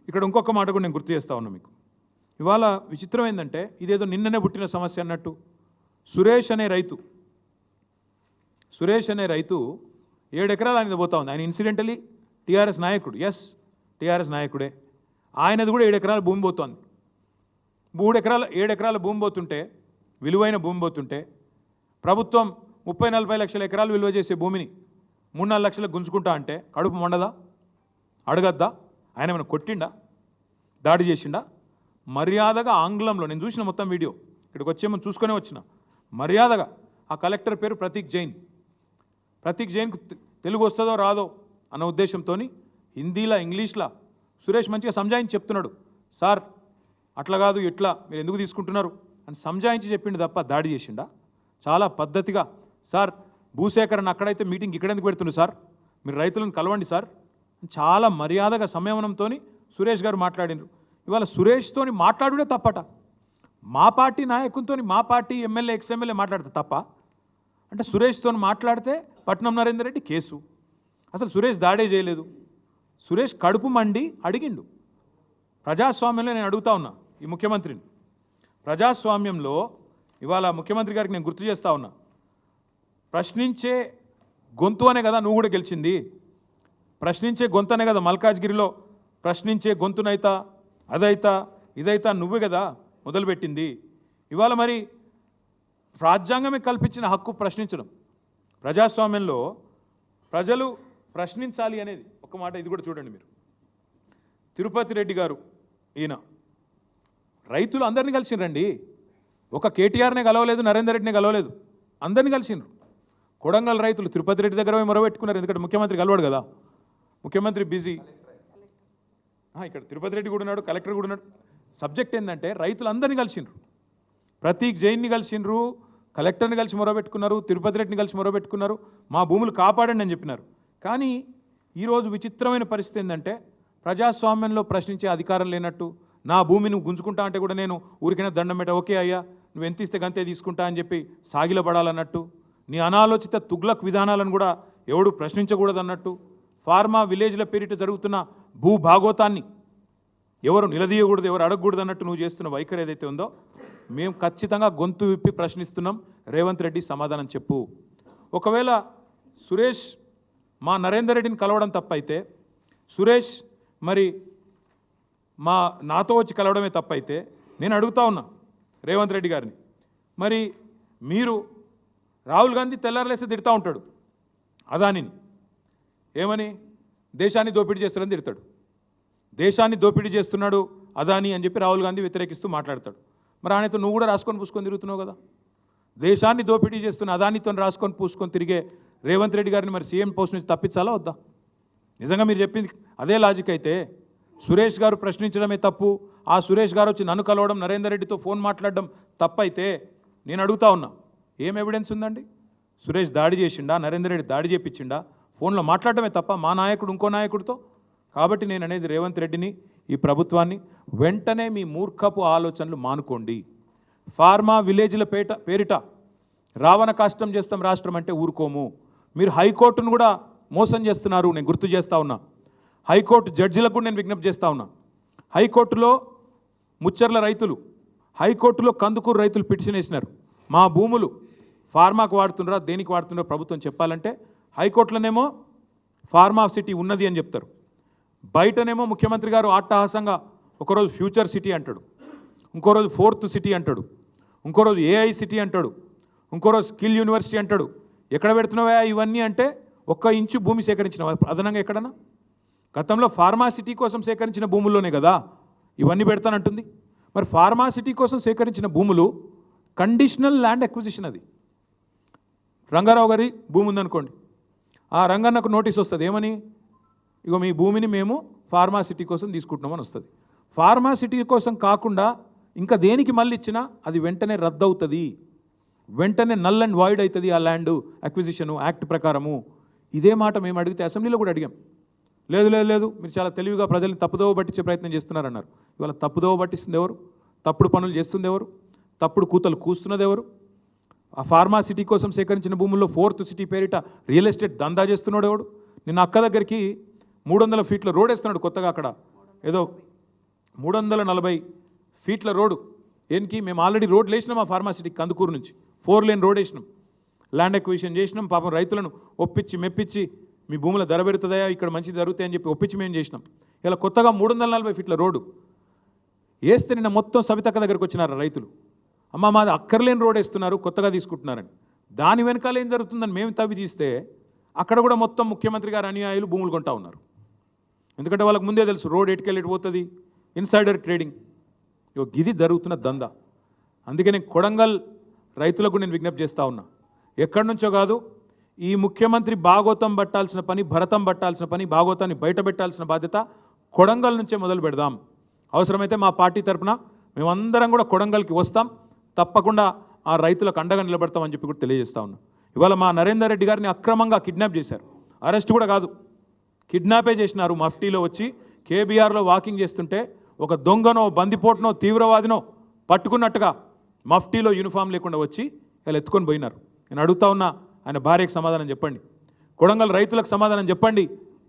ఇక్కడ ఇంకొక మాట కూడా నేను గుర్తు చేస్తా ఉన్నా మీకు. ఇవాళ విచిత్రం ఏంటంటే ఇదేదో నిన్ననే పుట్టిన సమస్య అన్నట్టు సురేష్ అనే రైతు 7 ఎకరాలు ఆయన పోతా ఉంది. ఆయన ఇన్సిడెంటలీ టీఆర్ఎస్ నాయకుడు, ఎస్ టీఆర్ఎస్ నాయకుడే. ఆయనది కూడా 7 ఎకరాల భూమి పోతోంది. 7 ఎకరాల భూమి పోతుంటే, విలువైన భూమి పోతుంటే ప్రభుత్వం 30-40 లక్షల ఎకరాలు విలువ చేసే భూమిని 3-4 లక్షలకు గుంజుకుంటా అంటే కడుపు మండదా? అడగద్దా? ఆయన ఏమైనా కొట్టిండా? దాడి చేసిండా? మర్యాదగా ఆంగ్లంలో నేను చూసిన మొత్తం వీడియో, ఇక్కడికి వచ్చేమో చూసుకునే వచ్చిన, మర్యాదగా ఆ కలెక్టర్ పేరు ప్రతీక్ జైన్కు తెలుగు వస్తుందో రాదో అన్న ఉద్దేశంతో హిందీలా ఇంగ్లీష్లా సురేష్ మంచిగా సంజాయించి చెప్తున్నాడు. సార్ అట్లా కాదు, ఇట్లా మీరు ఎందుకు తీసుకుంటున్నారు అని సంజాయించి చెప్పిండు తప్ప దాడి చేసిండా? చాలా పద్ధతిగా, సార్ భూసేకరణ అక్కడైతే మీటింగ్ ఇక్కడ ఎందుకు పెడుతుంది సార్, మీరు రైతులను కలవండి సార్, చాలా మర్యాదగా సంయమనంతో సురేష్ గారు మాట్లాడినారు. ఇవాళ సురేష్తోని మాట్లాడుడే తప్పట. మా పార్టీ నాయకునితో, మా పార్టీ ఎమ్మెల్యే ఎక్స్ఎమ్మెల్యే మాట్లాడితే తప్ప అంటే సురేష్తో మాట్లాడితే పట్నం నరేందర్ రెడ్డి కేసు. అసలు సురేష్ దాడే చేయలేదు. సురేష్ కడుపు మండి అడిగిండు. ప్రజాస్వామ్యంలో నేను అడుగుతా ఉన్నా ఈ ముఖ్యమంత్రిని, ప్రజాస్వామ్యంలో ఇవాళ ముఖ్యమంత్రి గారికి నేను గుర్తు చేస్తూ ఉన్నా, ప్రశ్నించే గొంతు అనే కదా నువ్వు కూడా గెలిచింది. ప్రశ్నించే గొంతు అనే కదా మల్కాజ్గిరిలో ప్రశ్నించే గొంతునైతా అదైతా ఇదైతా నువ్వే కదా మొదలుపెట్టింది. ఇవాళ మరి రాజ్యాంగమే కల్పించిన హక్కు ప్రశ్నించడం. ప్రజాస్వామ్యంలో ప్రజలు ప్రశ్నించాలి అనేది ఒక మాట. ఇది కూడా చూడండి మీరు, తిరుపతి రెడ్డి గారు ఈయన రైతులు అందరినీ కలిసిండ్రండి. ఒక కేటీఆర్నే కలవలేదు, నరేందర్ రెడ్డిని కలవలేదు, అందరినీ కలిసిండ్రు. కొడంగల్ రైతులు తిరుపతి రెడ్డి దగ్గర మొరబెట్టుకున్నారు, ఎందుకంటే ముఖ్యమంత్రి కలవాడు కదా, ముఖ్యమంత్రి బిజీ. ఇక్కడ తిరుపతి రెడ్డి కూడా ఉన్నాడు, కలెక్టర్ కూడా ఉన్నాడు. సబ్జెక్ట్ ఏంటంటే రైతులందరినీ కలిసిండ్రు, ప్రతీక్ జైన్ని కలిసిండ్రు, కలెక్టర్ని కలిసి మొరబెట్టుకున్నారు, తిరుపతి రెడ్డిని కలిసి మొరబెట్టుకున్నారు, మా భూములు కాపాడండి అని చెప్పినారు. కానీ ఈరోజు విచిత్రమైన పరిస్థితి ఏంటంటే ప్రజాస్వామ్యంలో ప్రశ్నించే అధికారం లేనట్టు, నా భూమి నువ్వు గుంజుకుంటా అంటే కూడా నేను ఊరికైనా దండం పెట్ట, ఓకే అయ్యా నువ్వు ఎంత ఇస్తే గంతే తీసుకుంటా అని చెప్పి సాగిలపడాలన్నట్టు, నీ అనాలోచిత తుగ్లక్ విధానాలను కూడా ఎవడు ప్రశ్నించకూడదన్నట్టు, ఫార్మా విలేజ్ల పేరిట జరుగుతున్న భూ భాగోతాన్ని ఎవరు నిలదీయకూడదు, ఎవరు అడగకూడదు అన్నట్టు నువ్వు చేస్తున్న వైఖరి ఏదైతే ఉందో మేము ఖచ్చితంగా గొంతు విప్పి ప్రశ్నిస్తున్నాం. రేవంత్ రెడ్డి సమాధానం చెప్పు. ఒకవేళ సురేష్ మా నరేందర్ రెడ్డిని కలవడం తప్పైతే, సురేష్ మరి నాతో వచ్చి కలవడమే తప్పైతే నేను అడుగుతా ఉన్నా రేవంత్ రెడ్డి గారిని, మరి మీరు రాహుల్ గాంధీ తెల్లారలేస్తే తిడతా ఉంటాడు అదానిని, ఏమని దేశాన్ని దోపిడీ చేస్తాడని తిడతాడు, దేశాన్ని దోపిడీ చేస్తున్నాడు అదాని అని చెప్పి రాహుల్ గాంధీ వ్యతిరేకిస్తూ మాట్లాడతాడు. మరి ఆయనతో నువ్వు కూడా రాసుకొని పూసుకొని తిరుగుతున్నావు కదా, దేశాన్ని దోపిడీ చేస్తున్న అదానితో రాసుకొని పూసుకొని తిరిగే రేవంత్ రెడ్డి గారిని మరి సీఎం పోస్ట్ నుంచి తప్పించాలా వద్దా? నిజంగా మీరు చెప్పింది అదే లాజిక్ అయితే సురేష్ గారు ప్రశ్నించడమే తప్పు, ఆ సురేష్ గారు వచ్చి నన్ను కలవడం, నరేందర్ రెడ్డితో ఫోన్ మాట్లాడడం తప్పైతే నేను అడుగుతా ఉన్నా, ఏం ఎవిడెన్స్ ఉందండి? సురేష్ దాడి చేసిండా, నరేందర్ రెడ్డి దాడి చేపించిండా? ఫోన్లో మాట్లాడటమే తప్ప మా నాయకుడు ఇంకో నాయకుడితో. కాబట్టి నేను అనేది రేవంత్ రెడ్డిని, ఈ ప్రభుత్వాన్ని, వెంటనే మీ మూర్ఖపు ఆలోచనలు మానుకోండి. ఫార్మా విలేజ్ల పేరిట రావణ కాష్టం చేస్తాం రాష్ట్రం అంటే ఊరుకోము. మీరు హైకోర్టును కూడా మోసం చేస్తున్నారు, నేను గుర్తు చేస్తూ ఉన్నా. హైకోర్టు జడ్జిలకు కూడా నేను విజ్ఞప్తి చేస్తూ ఉన్నా. హైకోర్టులో ముచ్చర్ల రైతులు, హైకోర్టులో కందుకూరు రైతులు పిటిషన్ వేసినారు, మా భూములు ఫార్మాకు వాడుతున్నారా దేనికి వాడుతున్నారో ప్రభుత్వం చెప్పాలంటే హైకోర్టులోనేమో ఫార్మా సిటీ ఉన్నది అని చెప్తారు, బయటనేమో ముఖ్యమంత్రి గారు అట్టహాసంగా ఒకరోజు ఫ్యూచర్ సిటీ అంటాడు, ఇంకో రోజు ఫోర్త్ సిటీ అంటాడు, ఇంకో రోజు ఏఐ సిటీ అంటాడు, ఇంకో రోజు స్కిల్ యూనివర్సిటీ అంటాడు. ఎక్కడ పెడుతున్నావా ఇవన్నీ అంటే 1 ఇంచు భూమి సేకరించిన అదనంగా ఎక్కడన్నా? గతంలో ఫార్మా సిటీ కోసం సేకరించిన భూముల్లోనే కదా ఇవన్నీ పెడతానంటుంది. మరి ఫార్మా సిటీ కోసం సేకరించిన భూములు కండిషనల్ ల్యాండ్ అక్విజిషన్, అది రంగారావు గారి భూమి ఉందనుకోండి, ఆ రంగన్నకు నోటీస్ వస్తుంది, ఏమని? ఇగో మీ భూమిని మేము ఫార్మా సిటీ కోసం తీసుకుంటున్నామని వస్తుంది. ఫార్మా సిటీ కోసం కాకుండా ఇంకా దేనికి మళ్ళీ ఇచ్చినా అది వెంటనే రద్దు అవుతుంది, వెంటనే నల్ అండ్ వాయిడ్ అవుతుంది ఆ ల్యాండ్ అక్విజిషను యాక్ట్ ప్రకారము. ఇదే మాట మేము అడిగితే అసెంబ్లీలో కూడా అడిగాం. లేదు లేదు లేదు మీరు చాలా తెలివిగా ప్రజల్ని తప్పుదోవ పట్టించే ప్రయత్నం చేస్తున్నారన్నారు. ఇవాళ తప్పుదోవ పట్టిస్తుంది ఎవరు? తప్పుడు పనులు చేస్తుంది ఎవరు? తప్పుడు కూతలు కూస్తున్నది ఎవరు? ఆ ఫార్మా సిటీ కోసం సేకరించిన భూముల్లో ఫోర్త్ సిటీ పేరిట రియల్ ఎస్టేట్ దందా చేస్తున్నాడు ఎవడు? నిన్న అక్క దగ్గరికి 300 ఫీట్ల రోడ్ వేస్తున్నాడు కొత్తగా, అక్కడ ఏదో 340 ఫీట్ల రోడ్డు. ఏనికి మేము ఆల్రెడీ రోడ్లు వేసినాం ఆ ఫార్మా సిటీకి, కందుకూరు నుంచి 4 లేన్ రోడ్ వేసినాం, ల్యాండ్ ఎక్విజిషన్ చేసినాం. పాపం రైతులను ఒప్పించి మెప్పించి మీ భూముల ధర పెరుగుతుందా, ఇక్కడ మంచిది జరుగుతాయని చెప్పి ఒప్పించి మేము చేసినాం. ఇలా కొత్తగా 340 ఫీట్ల రోడ్డు వేస్తే నిన్న మొత్తం సవితక్క దగ్గరికి వచ్చినారు రైతులు, అమ్మ మాది అక్కర్లేని రోడ్ వేస్తున్నారు కొత్తగా తీసుకుంటున్నారని. దాని వెనకాల ఏం జరుగుతుందని మేము తవ్వి తీస్తే అక్కడ కూడా మొత్తం ముఖ్యమంత్రి గారు అనుయాయులు భూములు కొంటా ఉన్నారు. ఎందుకంటే వాళ్ళకి ముందే తెలుసు రోడ్ ఎటుకెళ్ళి పోతుంది, ఇన్సైడర్ ట్రేడింగ్. ఇది జరుగుతున్న దందా. అందుకే నేను కొడంగల్ రైతులకు నేను విజ్ఞప్తి చేస్తూ ఉన్నా, ఎక్కడి నుంచో కాదు, ఈ ముఖ్యమంత్రి భాగోతం పట్టాల్సిన పని, భరతం పట్టాల్సిన పని, భాగోతాన్ని బయట పెట్టాల్సిన బాధ్యత కొడంగల్ నుంచే మొదలు పెడదాం. అవసరమైతే మా పార్టీ తరఫున మేమందరం కూడా కొడంగల్కి వస్తాం, తప్పకుండా ఆ రైతులకు అండగా నిలబడతామని చెప్పి కూడా తెలియజేస్తా ఉన్నాం. ఇవాళ మా నరేందర్ రెడ్డి గారిని అక్రమంగా కిడ్నాప్ చేశారు, అరెస్ట్ కూడా కాదు, కిడ్నాపే చేసినారు. మఫ్టీలో వచ్చి కేబీఆర్లో వాకింగ్ చేస్తుంటే ఒక దొంగనో బందిపోటునో తీవ్రవాదినో పట్టుకున్నట్టుగా మఫ్టీలో యూనిఫామ్ లేకుండా వచ్చి ఇలా ఎత్తుకొని పోయినారు. నేను అడుగుతా ఉన్నా, ఆయన భార్యకు సమాధానం చెప్పండి, కొడంగల్ రైతులకు సమాధానం చెప్పండి,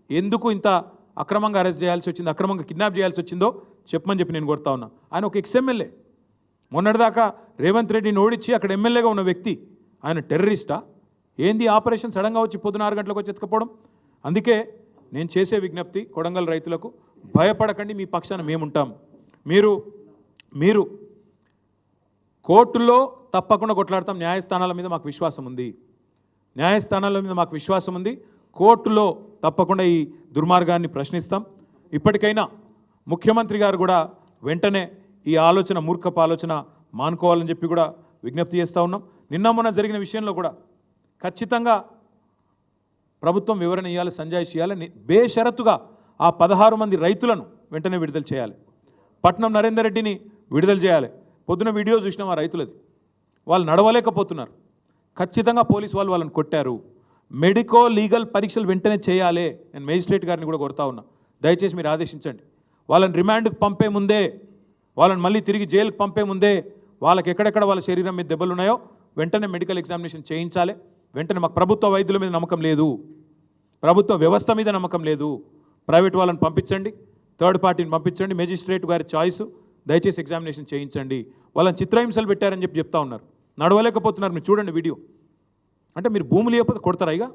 ఎందుకు ఇంత అక్రమంగా అరెస్ట్ చేయాల్సి వచ్చింది, అక్రమంగా కిడ్నాప్ చేయాల్సి వచ్చిందో చెప్పమని చెప్పి నేను కోరుతా ఉన్నా. ఆయన ఒక ఎక్స్ఎమ్మెల్యే, మొన్నటిదాకా రేవంత్ రెడ్డిని ఓడించి అక్కడ ఎమ్మెల్యేగా ఉన్న వ్యక్తి, ఆయన టెర్రరిస్టా ఏంది? ఆపరేషన్ సడన్గా వచ్చి పొద్దున 6 గంటలకు వచ్చి ఎత్తుకపోవడం. అందుకే నేను చేసే విజ్ఞప్తి కొడంగల్ రైతులకు, భయపడకండి, మీ పక్షాన మేముంటాం. మీరు కోర్టుల్లో తప్పకుండా కొట్లాడతాం, న్యాయస్థానాల మీద మాకు విశ్వాసం ఉంది, న్యాయస్థానాల మీద మాకు విశ్వాసం ఉంది, కోర్టులో తప్పకుండా ఈ దుర్మార్గాన్ని ప్రశ్నిస్తాం. ఇప్పటికైనా ముఖ్యమంత్రి గారు కూడా వెంటనే ఈ ఆలోచన, మూర్ఖపు ఆలోచన మానుకోవాలని చెప్పి కూడా విజ్ఞప్తి చేస్తూ ఉన్నాం. నిన్న మొన్న జరిగిన విషయంలో కూడా ఖచ్చితంగా ప్రభుత్వం వివరణ ఇవ్వాలి, సంజాయిషి ఇవ్వాలి. బేషరతుగా ఆ 16 మంది రైతులను వెంటనే విడుదల చేయాలి. పట్నం నరేందర్ రెడ్డిని విడుదల చేయాలి. పొద్దున వీడియో చూసినాం ఆ రైతులది, వాళ్ళు నడవలేకపోతున్నారు. ఖచ్చితంగా పోలీసు వాళ్ళు వాళ్ళని కొట్టారు. మెడికో లీగల్ పరీక్షలు వెంటనే చేయాలి. నేను మేజిస్ట్రేట్ గారిని కూడా కోరుతా ఉన్నా, దయచేసి మీరు ఆదేశించండి. వాళ్ళని రిమాండ్కి పంపే ముందే, వాళ్ళని మళ్ళీ తిరిగి జైలుకి పంపే ముందే వాళ్ళకి ఎక్కడెక్కడ వాళ్ళ శరీరం మీద దెబ్బలు ఉన్నాయో వెంటనే మెడికల్ ఎగ్జామినేషన్ చేయించాలి. వెంటనే మాకు ప్రభుత్వ వైద్యుల మీద నమ్మకం లేదు, ప్రభుత్వ వ్యవస్థ మీద నమ్మకం లేదు. ప్రైవేట్ వాళ్ళని పంపించండి, థర్డ్ పార్టీని పంపించండి, మేజిస్ట్రేట్ గారి చాయిస్. దయచేసి ఎగ్జామినేషన్ చేయించండి. వాళ్ళని చిత్రహింసలు పెట్టారని చెప్తా ఉన్నారు, నడవలేకపోతున్నారు. మీరు చూడండి వీడియో. అంటే మీరు భూములు ఇవ్వకపోతే కొడతారా? ఇక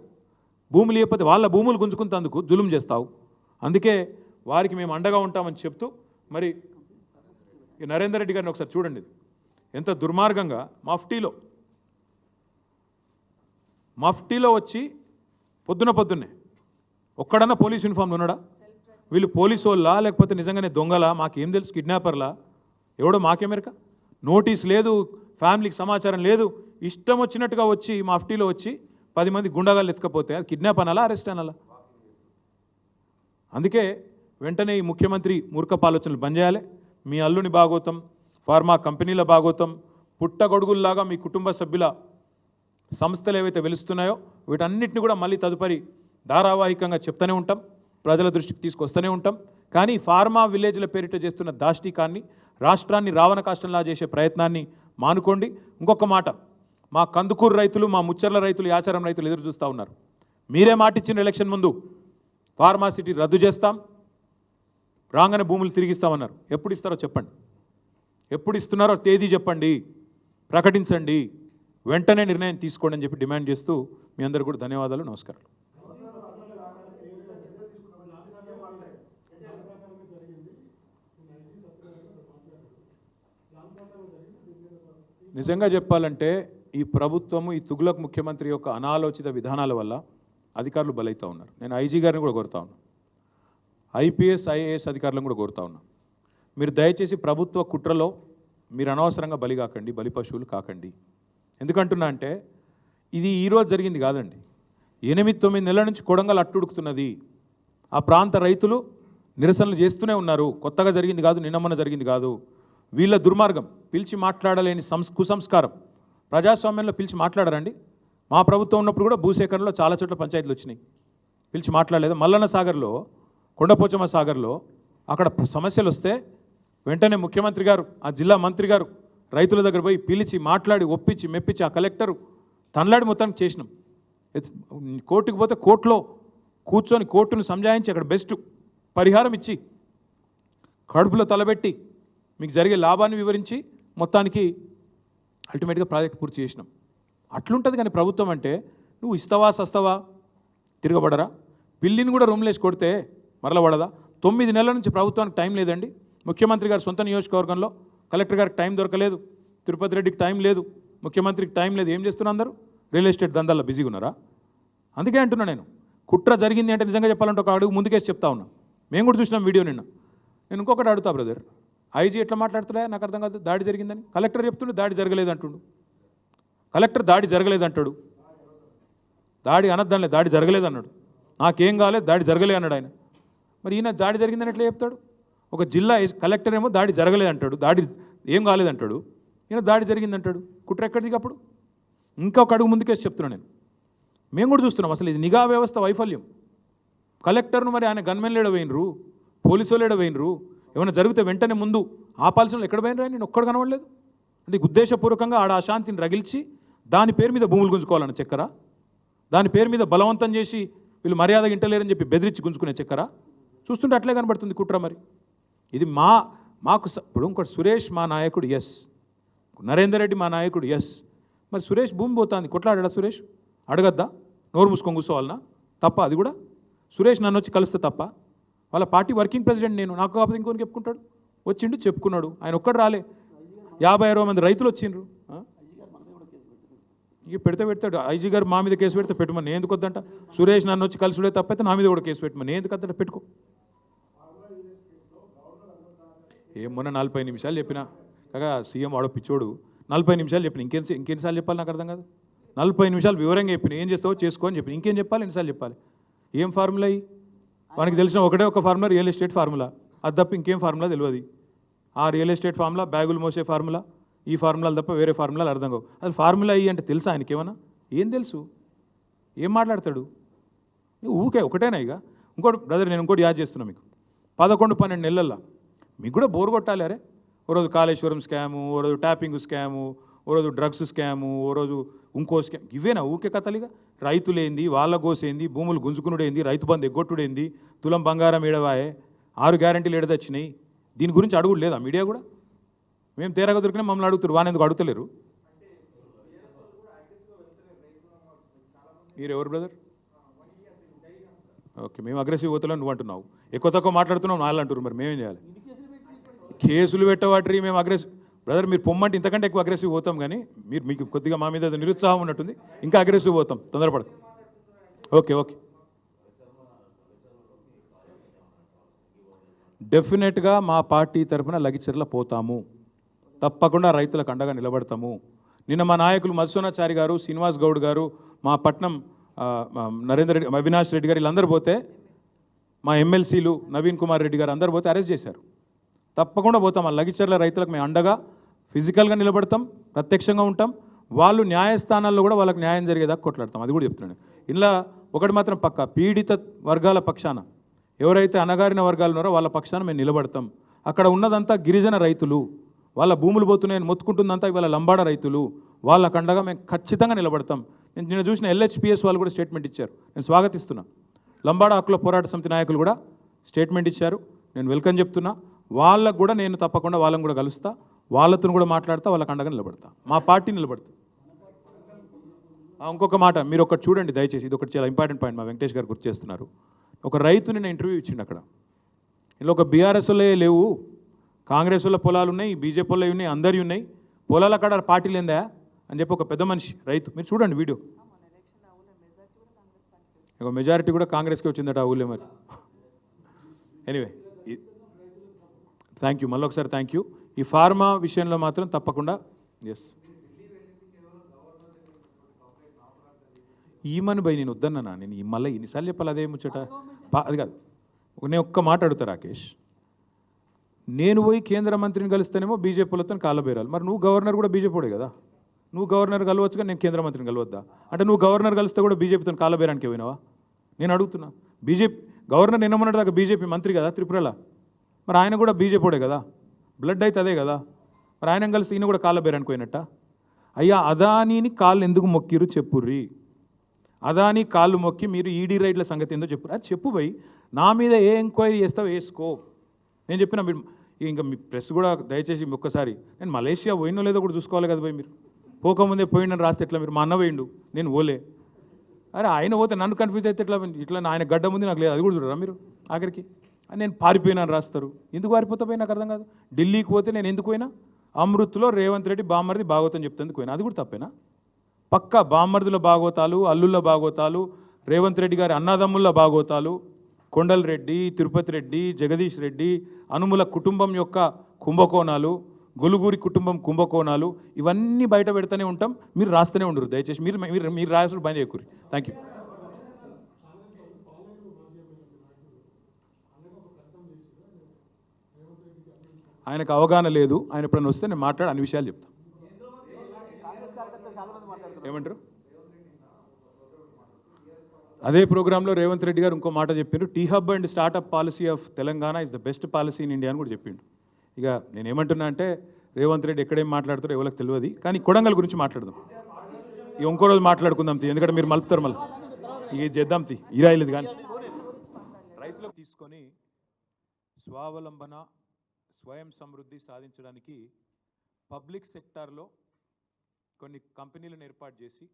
భూములు ఇవ్వకపోతే వాళ్ళ భూములు గుంజుకుంటేందుకు జులుం చేస్తావు. అందుకే వారికి మేము అండగా ఉంటామని చెప్తూ, మరి ఈ నరేందర్ రెడ్డి గారిని ఒకసారి చూడండి, ఎంత దుర్మార్గంగా మఫ్టీలో వచ్చి పొద్దున్నే ఒక్కడన్నా పోలీస్ యూనిఫామ్లో ఉన్నాడా? వీళ్ళు పోలీసు వాళ్ళా లేకపోతే నిజంగానే దొంగలా? మాకేం తెలుసు, కిడ్నాపర్లా? ఎవడో మాకెమెరిక. నోటీస్ లేదు, ఫ్యామిలీకి సమాచారం లేదు, ఇష్టం వచ్చినట్టుగా వచ్చి మఫ్టీలో వచ్చి 10 మంది గుండాగాళ్ళు ఎత్తుకపోతే అది కిడ్నాప్ అనాలా, అరెస్ట్ అనాలా? అందుకే వెంటనే ఈ ముఖ్యమంత్రి మూర్ఖపు ఆలోచనలు బంద్ చేయాలి. మీ అల్లుని భాగోతం, ఫార్మా కంపెనీల భాగోతం, పుట్టగొడుగుల్లాగా మీ కుటుంబ సభ్యుల సంస్థలు ఏవైతే వెలుస్తున్నాయో వీటన్నిటిని కూడా మళ్ళీ తదుపరి ధారావాహికంగా చెప్తూనే ఉంటాం, ప్రజల దృష్టికి తీసుకొస్తూనే ఉంటాం. కానీ ఫార్మా విలేజ్ల పేరిట చేస్తున్న దాష్టీకాన్ని, రాష్ట్రాన్ని రావణ కాష్టంలా చేసే ప్రయత్నాన్ని మానుకోండి. ఇంకొక మాట, మా కందుకూరు రైతులు, మా ముచ్చర్ల రైతులు, యాచారం రైతులు ఎదురు చూస్తూ ఉన్నారు. మీరే మాటిచ్చిన ఎలక్షన్ ముందు ఫార్మాసిటీ రద్దు చేస్తాం, రాగానే భూములు తిరిగిస్తామన్నారు. ఎప్పుడు ఇస్తారో చెప్పండి, ఎప్పుడు ఇస్తున్నారో తేదీ చెప్పండి, ప్రకటించండి, వెంటనే నిర్ణయం తీసుకోండి అని చెప్పి డిమాండ్ చేస్తూ మీ అందరికీ కూడా ధన్యవాదాలు, నమస్కారాలు. నిజంగా చెప్పాలంటే ఈ ప్రభుత్వము, ఈ తుగ్లక్ ముఖ్యమంత్రి యొక్క అనాలోచిత విధానాల వల్ల అధికారులు బలైతూ ఉన్నారు. నేను ఐజీ గారిని కూడా కోరుతా ఉన్నాను, ఐపీఎస్ ఐఏఎస్ అధికారులను కూడా కోరుతా ఉన్నాను, మీరు దయచేసి ప్రభుత్వ కుట్రలో మీరు అనవసరంగా బలి కాకండి, బలి పశువులు కాకండి. ఎందుకంటున్నా అంటే ఇది ఈరోజు జరిగింది కాదండి, 8-9 నెలల నుంచి కొడంగల్ అట్టుడుకుతున్నది. ఆ ప్రాంత రైతులు నిరసనలు చేస్తూనే ఉన్నారు. కొత్తగా జరిగింది కాదు, నిన్నమన్న జరిగింది కాదు. వీళ్ళ దుర్మార్గం, పిలిచి మాట్లాడలేని కుసంస్కారం. ప్రజాస్వామ్యంలో పిలిచి మాట్లాడారండి? మా ప్రభుత్వం ఉన్నప్పుడు కూడా భూసేకరణలో చాలా చోట్ల పంచాయతీలు వచ్చినాయి, పిలిచి మాట్లాడలేదు. మల్లన్న సాగర్లో, కొండపోచమ్మ సాగర్లో అక్కడ సమస్యలు వస్తే వెంటనే ముఖ్యమంత్రి గారు, ఆ జిల్లా మంత్రి గారు రైతుల దగ్గర పోయి పిలిచి మాట్లాడి ఒప్పించి మెప్పించి ఆ కలెక్టరు తనలాడి మొత్తానికి చేసినాం. కోర్టుకు పోతే కోర్టులో కూర్చొని కోర్టును సంజాయించి అక్కడ బెస్ట్ పరిహారం ఇచ్చి కడుపులో తలబెట్టి మీకు జరిగే లాభాన్ని వివరించి మొత్తానికి అల్టిమేట్గా ప్రాజెక్ట్ పూర్తి చేసినాం. అట్లుంటుంది. కానీ ప్రభుత్వం అంటే నువ్వు ఇస్తావా సస్తావా, తిరగబడరా? పిల్లిని కూడా రూమ్లో వేసి కొడితే మరల పడదా? 9 నెలల నుంచి ప్రభుత్వానికి టైం లేదండి. ముఖ్యమంత్రి గారు సొంత నియోజకవర్గంలో కలెక్టర్ గారికి టైం దొరకలేదు, తిరుపతి రెడ్డికి టైం లేదు, ముఖ్యమంత్రికి టైం లేదు. ఏం చేస్తున్నారు అందరూ? రియల్ ఎస్టేట్ దందాల్లో బిజీగా ఉన్నారా? అందుకే అంటున్నా నేను, కుట్ర జరిగింది అంటే నిజంగా చెప్పాలంటే ఒక అడుగు ముందుకేసి చెప్తా ఉన్నా. మేము కూడా చూసినాం వీడియో నిన్న. నేను ఇంకొకటి అడుగుతా బ్రదర్, ఐజీ ఎట్లా మాట్లాడుతున్నా నాకు అర్థం కాదు. దాడి జరిగిందని కలెక్టర్ చెప్తుండే, దాడి జరగలేదు అంటుండు. కలెక్టర్ దాడి జరగలేదు అంటాడు, దాడి అనద్దానిలే, దాడి జరగలేదు అన్నాడు. నాకేం కాలేదు, దాడి జరగలే అన్నాడు ఆయన. మరి ఈయన దాడి జరిగిందని ఎట్లా చెప్తాడు? ఒక జిల్లా కలెక్టర్ ఏమో దాడి జరగలేదు అంటాడు, దాడి ఏం కాలేదంటాడు. ఈయన దాడి జరిగిందంటాడు. కుట్ర ఎక్కడిది అప్పుడు? ఇంకొక అడుగు ముందుకేసి చెప్తున్నా నేను. మేము కూడా చూస్తున్నాం అసలు ఇది నిఘా వ్యవస్థ వైఫల్యం. కలెక్టర్ను మరి ఆయన గన్మెన్లు ఎడవేయినరు, పోలీసు వాళ్ళు ఎడవేయినరు, ఏమైనా జరిగితే వెంటనే ముందు ఆపాల్సిన వాళ్ళు ఎక్కడ పోయినరా? నేను ఒక్కడు కనవడలేదు. అంటే ఉద్దేశపూర్వకంగా ఆడ అశాంతిని రగిల్చి దాని పేరు మీద భూములు గుంజుకోవాలన్న చక్కర, దాని పేరు మీద బలవంతం చేసి వీళ్ళు మర్యాద ఇంటలేరని చెప్పి బెదిరించి గుంజుకునే చక్కర చూస్తుంటే అట్లే కనబడుతుంది కుట్ర. మరి ఇది మాకు ఇప్పుడు ఇంకోటి సురేష్ మా నాయకుడు, ఎస్. నరేందర్ రెడ్డి మా నాయకుడు, ఎస్. మరి సురేష్ భూమి పోతుంది, కొట్లాడా సురేష్? అడగద్దా? నోరు మూసుకొని కూర్చోవాలన్నా? తప్ప అది కూడా? సురేష్ నన్ను వచ్చి కలిస్తే తప్ప? వాళ్ళ పార్టీ వర్కింగ్ ప్రెసిడెంట్ నేను, నాకు కాకపోతే ఇంకొని చెప్పుకుంటాడు. వచ్చిండు చెప్పుకున్నాడు, ఆయన ఒక్కడు రాలే. 50-60 మంది రైతులు వచ్చిండ్రు. ఇక పెడతాడు ఐజీ గారు, మా మీద కేసు పెడితే పెట్టమని. నేను ఎందుకు వద్దంట? సురేష్ నన్ను వచ్చి కలిసిడే తప్పైతే నా మీద కూడా కేసు పెట్టమని. నేను ఎందుకు వద్దంట? పెట్టుకో. ఏమన్నా 40 నిమిషాలు చెప్పినా కాగా సీఎం వాడో పిచ్చోడు, 40 నిమిషాలు చెప్పిన. ఇంకెన్నిసార్లు చెప్పాలి నాకు అర్థం కాదు. 40 నిమిషాలు వివరంగా చెప్పిన ఏం చేస్తావో చేసుకో అని చెప్పి ఇంకేం చెప్పాలి ఎన్నిసార్లు చెప్పాలి ఏం ఫార్ములా అయ్యి మనకి తెలిసిన ఒకటే ఒక ఫార్ములా రియల్ ఎస్టేట్ ఫార్ములా అది తప్ప ఇంకేం ఫార్ములా తెలియదు ఆ రియల్ ఎస్టేట్ ఫార్ములా బ్యాగులు మోసే ఫార్ములా ఈ ఫార్ములాలు తప్ప వేరే ఫార్ములాలు అర్థం కావు అసలు ఫార్ములా అయ్యి అంటే తెలుసా ఆయనకి ఏమన్నా ఏం తెలుసు ఏం మాట్లాడతాడు ఊకే ఒకటేనా ఇక ఇంకోటి బ్రదర్ నేను ఇంకోటి యాద్ చేస్తున్నా మీకు 11-12 నెలల్లో మీకు కూడా బోర్ కొట్టాలి అరే ఓ రోజు కాళేశ్వరం స్కాము ఓ రోజు ట్యాపింగ్ స్కాము ఓ రోజు డ్రగ్స్ స్కాము ఓ రోజు ఇంకో స్కామ్ ఇవేనా ఊకే కథలిగా రైతులేంది వాళ్ళ గోసేంది భూములు గుంజుకునుడేంది రైతు బంధు ఎగ్గొట్టుడేంది తులం బంగారం ఏడవాయే 6 గ్యారెంటీలు ఏడదొచ్చినాయి దీని గురించి అడుగుడు లేదా మీడియా కూడా మేము తేరగా దొరికినా మమ్మల్ని అడుగుతారు వానెందుకు అడుగుతలేరు మీరు ఎవరు బ్రదర్ ఓకే మేము అగ్రెసివ్ పోతలేం నువ్వు అంటున్నావు ఎక్కువ తక్కువ మాట్లాడుతున్నావు నాళ్ళు అంటారు మరి మేమేం చేయాలి కేసులు పెట్టవాటి మేము అగ్రెసివ్ బ్రదర్ మీరు పొమ్మంటే ఇంతకంటే ఎక్కువ అగ్రెసివ్ పోతాం కానీ మీకు కొద్దిగా మా మీద నిరుత్సాహం ఉన్నట్టుంది ఇంకా అగ్రెసివ్ పోతాం తొందరపడదు ఓకే ఓకే డెఫినెట్గా మా పార్టీ తరఫున లగిచెర్ల పోతాము తప్పకుండా రైతులకు అండగా నిలబడతాము నిన్న మా నాయకులు మధుసూనాచారి గారు శ్రీనివాస్ గౌడ్ గారు మా పట్నం నరేందర్ రెడ్డి అవినాష్ రెడ్డి గారు వీళ్ళందరూ పోతే మా ఎమ్మెల్సీలు నవీన్ కుమార్ రెడ్డి గారు అందరూ పోతే అరెస్ట్ చేశారు తప్పకుండా పోతాం ఆ లగిచెర్ల రైతులకు మేము అండగా ఫిజికల్గా నిలబడతాం ప్రత్యక్షంగా ఉంటాం వాళ్ళు న్యాయస్థానాల్లో కూడా వాళ్ళకి న్యాయం జరిగేదాకా కొట్లాడతాం అది కూడా చెప్తున్నాను ఇలా ఒకటి మాత్రం పక్క పీడిత వర్గాల పక్షాన ఎవరైతే అణగారిన వర్గాలు ఉన్నారో వాళ్ళ పక్షాన మేము నిలబడతాం అక్కడ ఉన్నదంతా గిరిజన రైతులు వాళ్ళ భూములు పోతున్నాయని మొత్తుకుంటుందంతా ఇవాళ లంబాడ రైతులు వాళ్ళ కండగా మేము ఖచ్చితంగా నిలబడతాం నేను చూసిన ఎల్హెచ్పిఎస్ వాళ్ళు కూడా స్టేట్మెంట్ ఇచ్చారు నేను స్వాగతిస్తున్నా లంబాడ హక్కుల పోరాట సమితి నాయకులు కూడా స్టేట్మెంట్ ఇచ్చారు నేను వెల్కమ్ చెప్తున్నా వాళ్ళకు కూడా నేను తప్పకుండా వాళ్ళని కూడా కలుస్తా వాళ్ళతో కూడా మాట్లాడతా వాళ్ళ కండగా నిలబడతా మా పార్టీ నిలబడతా ఇంకొక మాట మీరు ఒకటి చూడండి దయచేసి ఇది ఒకటి చాలా ఇంపార్టెంట్ పాయింట్ మా వెంకటేష్ గారు గుర్తు చేస్తున్నారు ఒక రైతుని నేను ఇంటర్వ్యూ ఇచ్చిండు అక్కడ ఇలా ఒక బీఆర్ఎస్ వాళ్ళే లేవు కాంగ్రెస్ వాళ్ళ పొలాలు ఉన్నాయి బీజేపీ వాళ్ళవి ఉన్నాయి అందరి ఉన్నాయి పొలాల కాడ పార్టీలు ఏందా అని చెప్పి ఒక పెద్ద మనిషి రైతు మీరు చూడండి వీడియో ఇక మెజారిటీ కూడా కాంగ్రెస్కి వచ్చిందట ఆ ఊళ్ళో మరి ఎనీవే థ్యాంక్ యూ మళ్ళీ ఒకసారి థ్యాంక్ యూ ఈ ఫార్మా విషయంలో మాత్రం తప్పకుండా ఎస్ ఈమని భయ్ నేను వద్దన్నా నేను మళ్ళీ ఇన్నిసార్లు చెప్పాలి అదే ముచ్చట అది కాదు నేను ఒక్క మాట అడుగుతా రాకేష్ నేను పోయి కేంద్ర మంత్రిని కలుస్తానేమో బీజేపీలతో కాళ్ళబేరాలి మరి నువ్వు గవర్నర్ కూడా బీజేపీడే కదా నువ్వు గవర్నర్ కలవచ్చుగా నేను కేంద్ర మంత్రిని కలవద్దా అంటే నువ్వు గవర్నర్ కలిస్తే కూడా బీజేపీతో కాళ్ళబేరానికి పోయినావా నేను అడుగుతున్నా బీజేపీ గవర్నర్ నిన్నమన్నట్టు దాకా బీజేపీ మంత్రి కదా త్రిపురలో మరి ఆయన కూడా బీజేపీడే కదా బ్లడ్ అయితే అదే కదా మరి ఆయన కలిసి ఈయన కూడా కాళ్ళబేరానికి పోయినట్ట అయ్యా అదానీని కాళ్ళు ఎందుకు మొక్కిరు చెప్పుర్రి అదానీ కాళ్ళు మొక్కి మీరు ఈడీ రైడ్ల సంగతి ఏందో చెప్పు అది చెప్పు భయ్ నా మీద ఏ ఎంక్వైరీ చేస్తావు వేసుకో నేను చెప్పిన మీరు ఇంకా మీ ప్రెస్ కూడా దయచేసి ఒక్కసారి నేను మలేషియా పోయినో లేదో కూడా చూసుకోవాలి కదా భయ్ మీరు పోకముందే పోయిండని రాస్తే ఎట్లా మీరు మా అన్న పోయిండు నేను పోలే అరే ఆయన పోతే నన్ను కన్ఫ్యూజ్ అయితే ఇట్లా ఆయన గడ్డ ముందు నాకు లేదు అది కూడా చూడరా మీరు ఆఖరికి నేను పారిపోయినాను రాస్తారు ఎందుకు పారిపోతా పోయి నాకు అర్థం కాదు ఢిల్లీకి పోతే నేను ఎందుకు పోయినా అమృత్లో రేవంత్ రెడ్డి బామ్మర్ది భాగవతం చెప్తేందుకు పోయినా అది కూడా తప్పేనా పక్కా బామ్మర్దుల భాగవతాలు అల్లుళ్ళ భాగవతాలు రేవంత్ రెడ్డి గారి అన్నదమ్ముల భాగవతాలు కొండల్ రెడ్డి తిరుపతి రెడ్డి జగదీష్ రెడ్డి అనుముల కుటుంబం యొక్క కుంభకోణాలు గొలుగూరి కుటుంబం కుంభకోణాలు ఇవన్నీ బయట పెడతానే ఉంటాం మీరు రాస్తూనే ఉండరు దయచేసి మీరు మీరు మీరు రాసుడు బంద్ చేయకూరి థ్యాంక్ యూ ఆయనకు అవగాహన లేదు ఆయన ఎప్పుడైనా వస్తే నేను మాట్లాడి అన్ని విషయాలు చెప్తాను ఏమంటారు అదే ప్రోగ్రాంలో రేవంత్ రెడ్డి గారు ఇంకో మాట చెప్పిండ్రు T hub and startup policy of Telangana is the best policy in India అని కూడా చెప్పిండు ఇక నేను ఏమంటున్నా అంటే రేవంత్ రెడ్డి ఎక్కడేం మాట్లాడతారో ఎవరికి తెలియదు కానీ కొడంగల్ గురించి మాట్లాడదాం ఇక ఇంకో రోజు మాట్లాడుకుందాం ఎందుకంటే మీరు మలుపుతారు మళ్ళీ ఇక చేద్దాం ఇరాయిలేదు కానీ రైతులకు తీసుకొని స్వావలంబన స్వయం సమృద్ధి సాధించడానికి పబ్లిక్ సెక్టార్లో కొన్ని కంపెనీలను ఏర్పాటు చేసి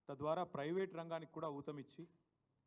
తద్వారా ప్రైవేట్ రంగానికి కూడా ఊతమిచ్చి